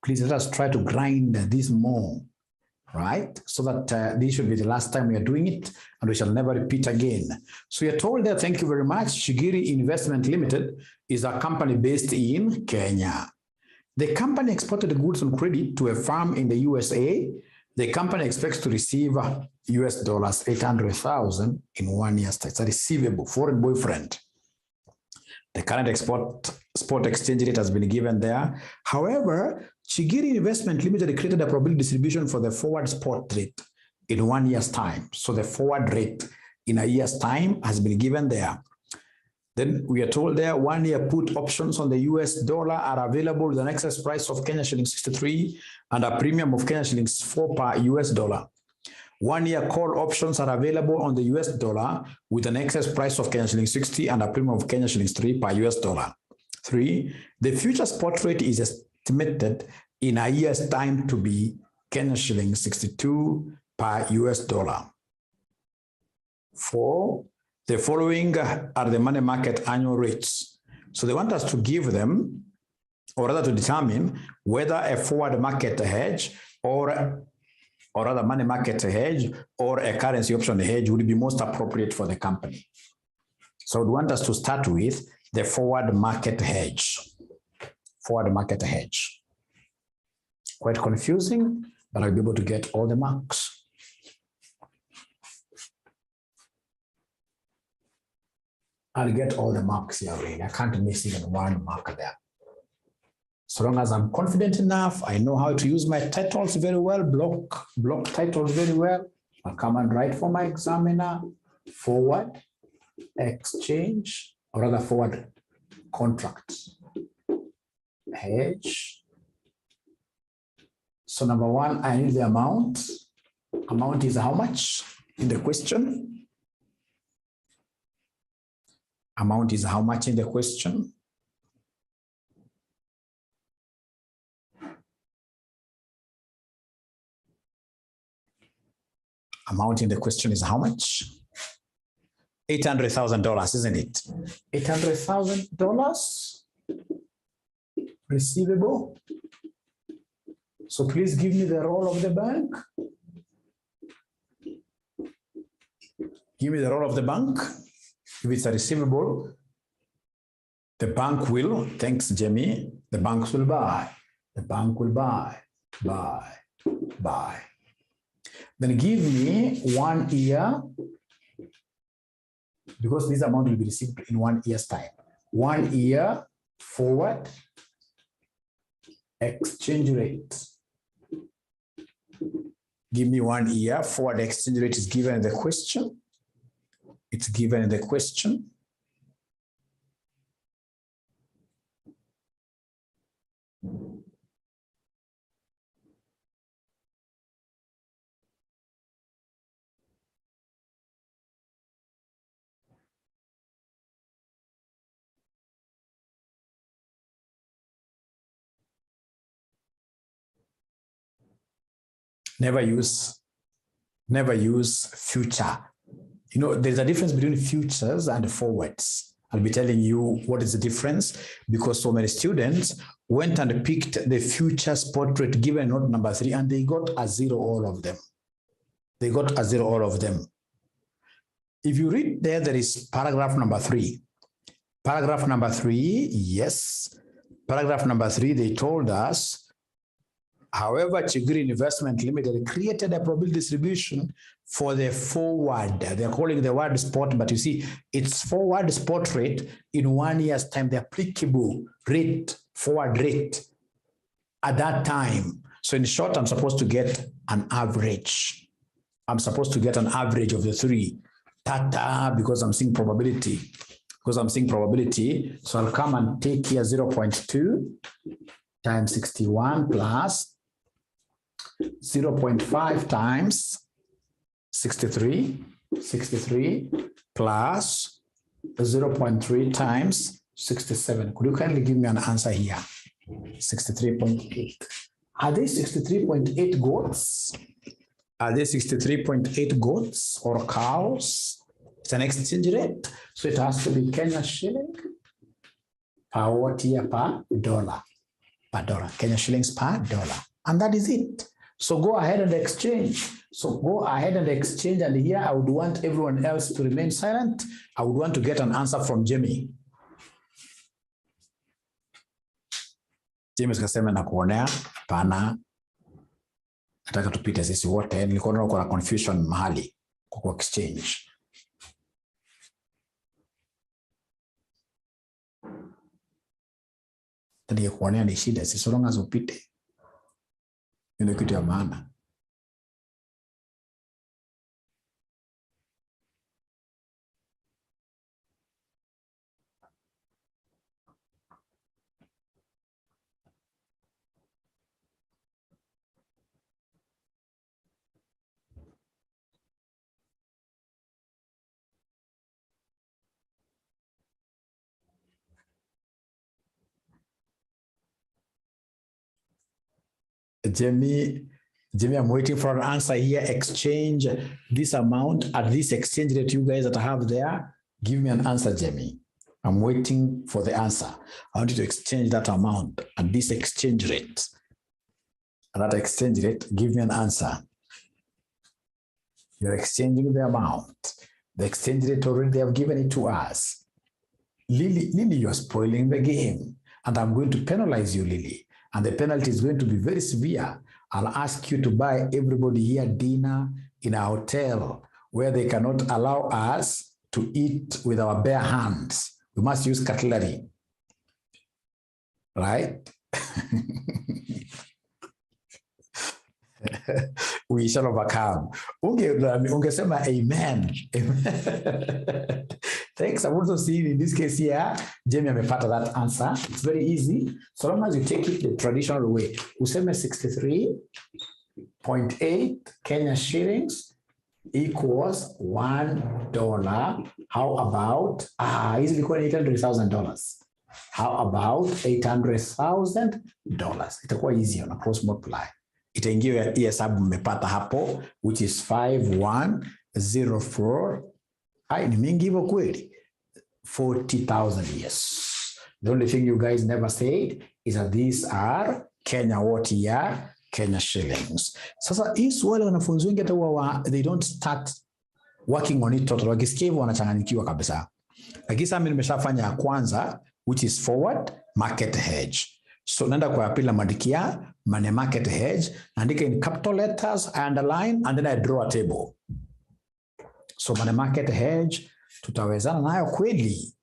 Please let us try to grind this more, right? So that this should be the last time we are doing it and we shall never repeat again. So you're told there, thank you very much. Shigiri Investment Limited is a company based in Kenya. The company exported goods on credit to a firm in the USA. The company expects to receive US dollars 800,000 in 1 year's time. It's a receivable, foreign boyfriend. The current spot exchange rate has been given there. However, Shigiri Investment Limited created a probability distribution for the forward spot rate in 1 year's time. So the forward rate in a year's time has been given there. Then we are told there 1 year put options on the US dollar are available with an excess price of Kenya shilling 63 and a premium of Kenya shillings 4 per US dollar. 1 year call options are available on the US dollar with an excess price of Kenya shilling 60 and a premium of Kenya shillings 3 per US dollar. 3, the future spot rate is estimated in a year's time to be Kenya shilling 62 per US dollar. 4, the following are the money market annual rates. So they want us to give them, or rather to determine whether a forward market hedge or rather money market hedge or a currency option hedge would be most appropriate for the company. So we want us to start with the forward market hedge. Forward market hedge. Quite confusing, but I'll be able to get all the marks. I'll get all the marks here, really. I can't miss even one mark there. So long as I'm confident enough, I know how to use my titles very well, block titles very well. I'll come and write for my examiner, forward exchange, or rather forward contracts, hedge. So number 1, I need the amount. Amount is how much in the question? Amount is how much in the question? Amount in the question is how much? $800,000, isn't it? $800,000 receivable. So please give me the roll of the bank. Give me the roll of the bank. If it's a receivable, the bank will, thanks Jamie, the banks will buy. The bank will buy. Then give me 1 year, because this amount will be received in 1 year's time. 1 year forward exchange rate. Give me 1 year forward exchange rate is given in the question. It's given in the question. Never use future. You know, there's a difference between futures and forwards. I'll be telling you what is the difference, because so many students went and picked the future spot rate given note number 3 and they got a 0 all of them. They got a 0 all of them. If you read there is paragraph number 3. Paragraph number 3, yes. Paragraph number 3, they told us, however, Chiguri Investment Limited created a probability distribution for the forward. They're calling the word spot, but you see, it's forward spot rate in 1 year's time, the applicable rate, forward rate at that time. So in short, I'm supposed to get an average. I'm supposed to get an average of the 3. Because I'm seeing probability. So I'll come and take here 0.2 times 61 plus 0.5 times 63 plus 0.3 times 67. Could you kindly give me an answer here? 63.8. Are they 63.8 goats? Are they 63.8 goats or cows? It's an exchange rate. So it has to be Kenya shilling per what year per dollar? Per dollar. Kenya shillings per dollar. And that is it. So go ahead and exchange. And here I would want everyone else to remain silent. I would want to get an answer from Jamie. Jamie kasema na kuonea pana. Nataka tupite sisi wote. Nilikuwa naona kuna confusion mahali kwa exchange. Tadi kuonea ni shida, si so long as upite. Ndio kitu ya maana. Jamie, I'm waiting for an answer here. Exchange this amount at this exchange rate you guys that I have there. Give me an answer, Jamie. I'm waiting for the answer. I want you to exchange that amount at this exchange rate. At that exchange rate, give me an answer. You're exchanging the amount. The exchange rate already, they have given it to us. Lily, you're spoiling the game. And I'm going to penalize you, Lily. And the penalty is going to be very severe. I'll ask you to buy everybody here dinner in a hotel where they cannot allow us to eat with our bare hands. We must use cutlery. Right? We shall overcome. Ungesema amen. Thanks. I'm also seeing in this case here, Jamie amepata that answer. It's very easy. So long as you take it the traditional way. Useme 63.8 Kenya shillings equals $1. How about, easily equal $800,000. How about $800,000? Itakuwa easy on a cross multiply. Itaingiwa hii hesabu mmepata hapo, which is 5104. Ni mingi hivyo kweli? 40,000, yes. The only thing you guys never said is that these are Kenya what year? Kenya shillings. Sasa hii swali wanafunzi wengi hata they don't start working on it total. Wakisikia hivyo wanachanganyikiwa kabisa. Lakini sasa mimi nimeshafanya ya kwanza, which is forward market hedge. So naenda kwa pili naandikia money market hedge, naandika in capital letters, I underline, and then I draw a table. So money market hedge tutawezana nayo kweli.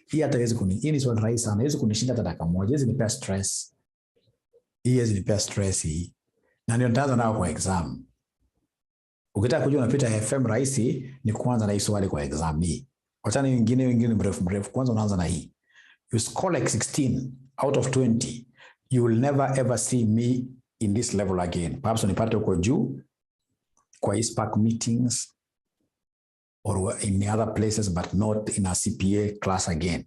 Hii hata hii ni swali rahisi sana. Haiwezi kunishinda hata dakika moja. Hizi nipa stress. Hizi nipa stress hii. Na ndio nitaanza nao kwa exam. Ukitaka kujua unapita AFM rahisi ni kuanza na hii swali kwa exam hii. Wachana wengine mrefu kwanza unaanza na hii. You score like 16 out of 20. You will never ever see me in this level again. Perhaps unipate uko juu kwa hii spark meetings or in other places, but not in a CPA class again.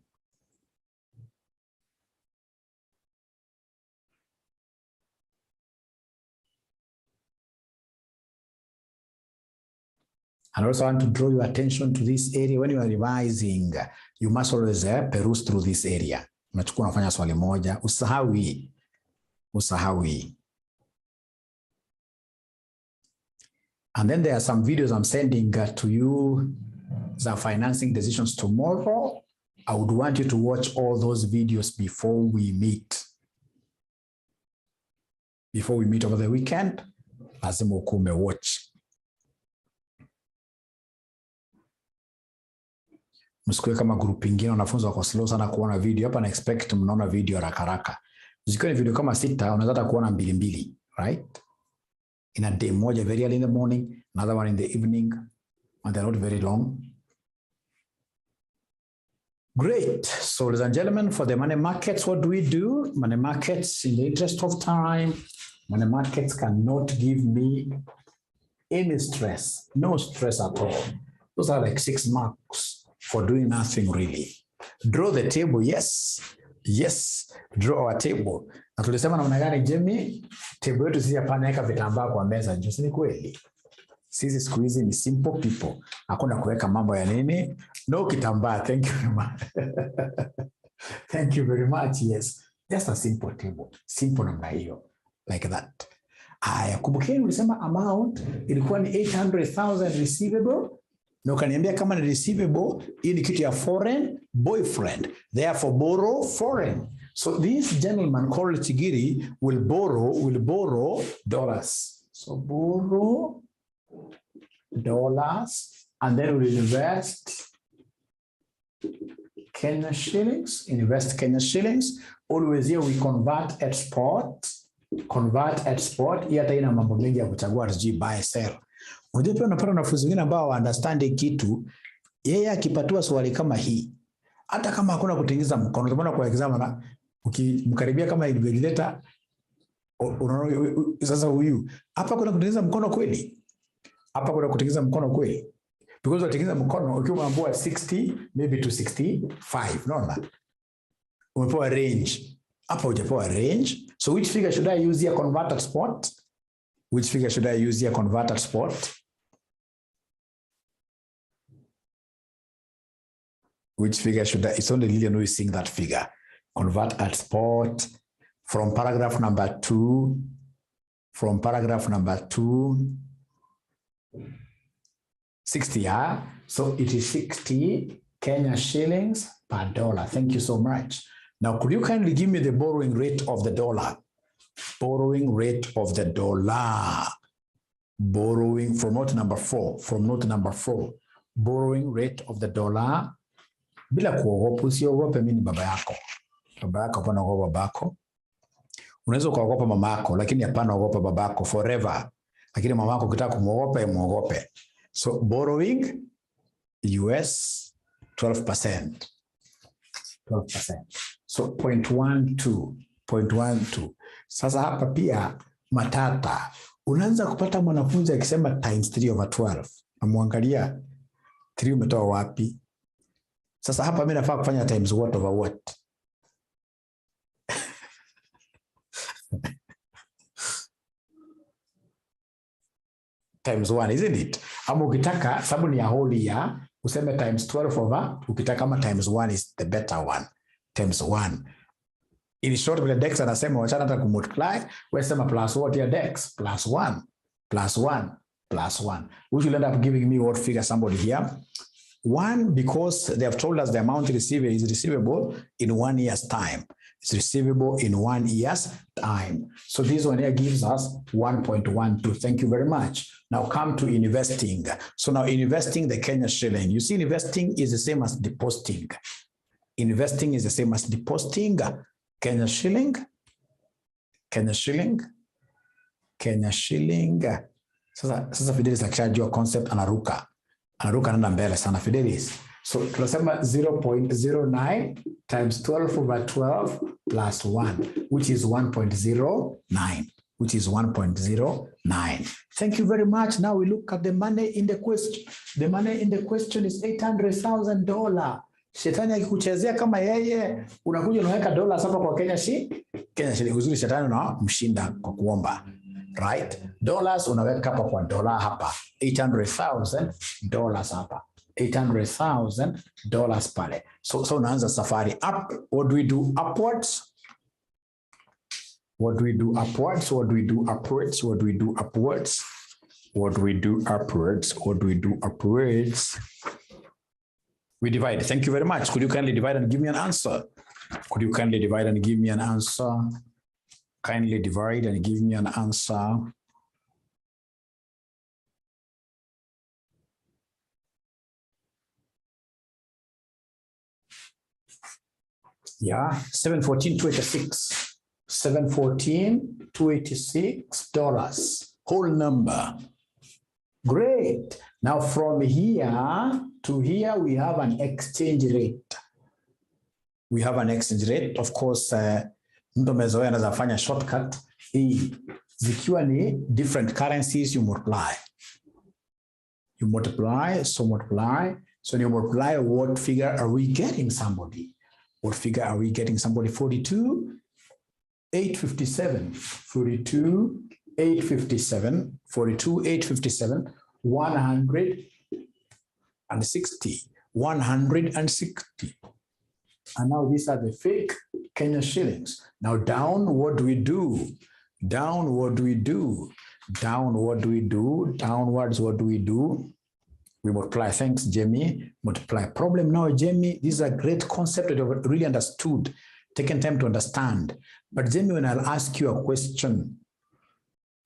And also I want to draw your attention to this area. When you are revising, you must always peruse through this area. Unachukua unafanya swali moja, usahawi. And then there are some videos I'm sending to you, the financing decisions tomorrow. I would want you to watch all those videos before we meet. Before we meet over the weekend, lazima ukume watch. Msikue kama group ingine wanafunzi wako slow sana kuona video. Hapa na expect mnaona video haraka. Zikiwa ni video kama 6, unaweza hata kuona 2, right? In a day, moja very early in the morning, another one in the evening, and they're not very long. Great. So, ladies and gentlemen, for the money markets, what do we do? Money markets, in the interest of time, money markets cannot give me any stress, no stress at all. Those are like 6 marks for doing nothing really. Draw the table, yes. Yes, draw our table. Na tulisema namna gani Jamie? Table yetu sisi hapa naweka vitambaa kwa meza, ndio ni kweli. Sisi siku hizi ni simple people. Hakuna kuweka mambo ya nini? No kitambaa. Thank you very much. Thank you very much. Yes. Just a simple table. Simple namna hiyo. Like that. Haya, kumbukeni ulisema amount ilikuwa ni 800,000 receivable. Na ukaniambia kama ni receivable, hii ni kitu ya foreign boyfriend. Therefore borrow foreign. So this gentleman called Chigiri will borrow dollars. So borrow dollars and then we'll invest Kenya shillings. Invest Kenya shillings. Always here we convert at spot. Convert at spot. Hii hata ina mambo mengi ya kuchagua sijui buy sell. Unajua pia unapata wanafunzi wengine ambao understand kitu, yeye akipatiwa swali kama hii, hata kama hakuna kutingiza mkono, tumeona kwa exam na ukimkaribia kama invigilator, unaona sasa huyu hapa kuna kutingiza mkono kweli? Hapa kuna kutingiza mkono kweli? Because unatingiza mkono ukiwa umeambiwa 60 maybe to 65, unaona? Umepewa range. Hapa hujapewa range. So which figure should I use here? Convert at spot? Which figure should I use here? Convert at spot? Which figure should I? It's only Lillian who is seeing that figure. Convert at spot from paragraph number 2. From paragraph number 2. 60, yeah? So it is 60 Kenya shillings per dollar. Thank you so much. Now, could you kindly give me the borrowing rate of the dollar? Borrowing rate of the dollar. Borrowing from note number 4. From note number 4. Borrowing rate of the dollar. Bila kuogopa, usiogope mimi ni baba yako. Baba yako hapana ogopa babako. Unaweza kuogopa mama yako, lakini hapana ogopa babako forever. Lakini mama yako ukitaka kumuogopa, muogope. So borrowing US 12%. 12%. So 0.12. Sasa hapa pia matata. Unaanza kupata mwanafunzi akisema times 3/12. Amwangalia 3 umetoa wapi? Sasa hapa mimi nafaa kufanya times what over what? Times 1, isn't it? Ama ukitaka sababu ni ya whole year, useme times 12 over, ukitaka kama times 1 is the better one. Times 1. In short, vile Dex anasema wachana hata kumultiply, wewe sema plus what ya Dex? Plus 1. Plus 1. Plus 1. Which will end up giving me what figure somebody here? 1, because they have told us the amount receivable is receivable in 1 year's time. It's receivable in 1 year's time. So this one here gives us 1.12. Thank you very much. Now come to investing. So now investing the Kenya shilling. You see, investing is the same as depositing. Investing is the same as depositing. Kenya shilling. Kenya shilling. Kenya shilling. Sasa Fidelis akishajua concept anaruka. Anaruka nenda mbele sana Fidelis. So tunasema 0.09 times 12/12 plus 1, which is 1.09. Which is 1.09. Thank you very much. Now we look at the money in the question. The money in the question is $800,000. Shetani akikuchezea kama yeye, unakuja unaweka dola sasa kwa Kenya shilling. Uzuri shetani na mshinda kwa kuomba. right? Dollars unaweka hapa kwa dola hapa, $800,000 hapa, $800,000 pale. So unaanza safari up. What do we do upwards? What do we do upwards? What do we do upwards? What do we do upwards? What do we do upwards? What do we do upwards? We divide. Thank you very much. Could you kindly divide and give me an answer? Could you kindly divide and give me an answer? Kindly divide and give me an answer. Yeah, $714,286. $714,286. Whole number. Great. Now from here to here, we have an exchange rate. We have an exchange rate. Of course, mtu amezoea anaweza fanya shortcut. Zikiwa ni different currencies, you multiply. You multiply, so multiply. So you multiply, what figure are we getting somebody? What figure are we getting somebody? 42,857. 42,857. 42,857. 160. 160. And now these are the fake Kenya shillings. Now down, what do we do? Down, what do we do? Down, what do we do? Downwards, what do we do? We multiply. Thanks, Jamie. Multiply. Problem now, Jamie, this is a great concept that you've really understood, taken time to understand. But Jamie, when I'll ask you a question,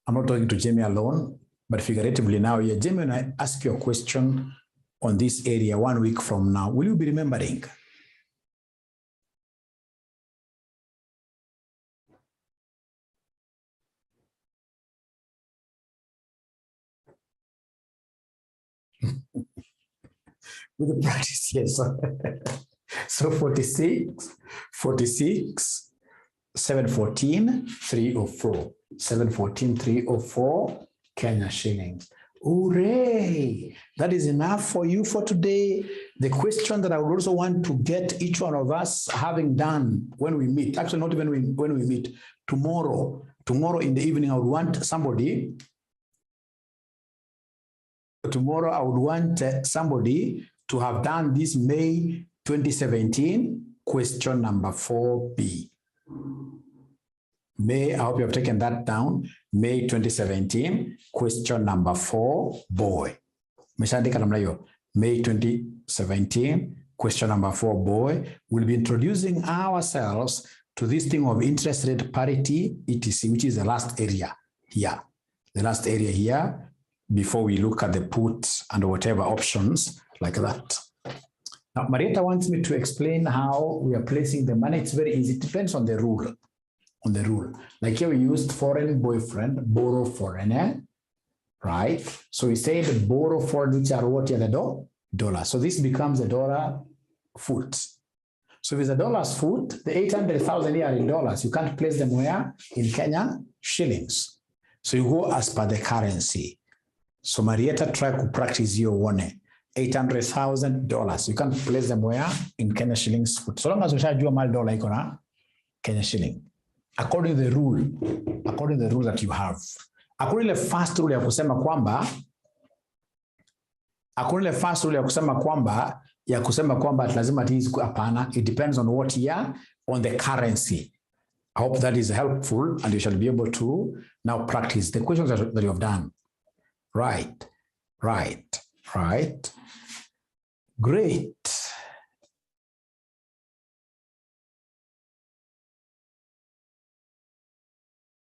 I'm not talking to Jamie alone, but figuratively now, yeah, Jamie, when I ask you a question on this area 1 week from now, will you be remembering? With the practice, yes. So 46, 714, 304. 714, 304 Kenya shillings. Hooray! That is enough for you for today. The question that I would also want to get each one of us having done when we meet, actually not even when we meet, tomorrow in the evening, I would want somebody, to have done this May 2017 question number 4B. May, I hope you have taken that down. May 2017 question number 4, boy. May 2017 question number 4, boy. We'll be introducing ourselves to this thing of interest rate parity, etc., which is the last area here. The last area here, before we look at the put and whatever options like that. Now, Marietta wants me to explain how we are placing the money. It's very easy. It depends on the rule. Like here we used foreign boyfriend, borrow foreigner, right? So we said borrow foreign, which are what here, the dollar. So this becomes a dollar foot. So if it's a dollar's foot, the 800,000 here are in dollars. You can't place them where? In Kenya shillings. So you go as per the currency. So Marietta try to practice your one. $800,000. You can't place them where? In Kenya shillings. So long as you charge mal dollar iko Kenya shilling. According to the rule that you have. According to the first rule ya kusema kwamba, lazima tizi hapana. It depends on what year, on the currency. I hope that is helpful and you shall be able to now practice the questions that you have done. Right. Great.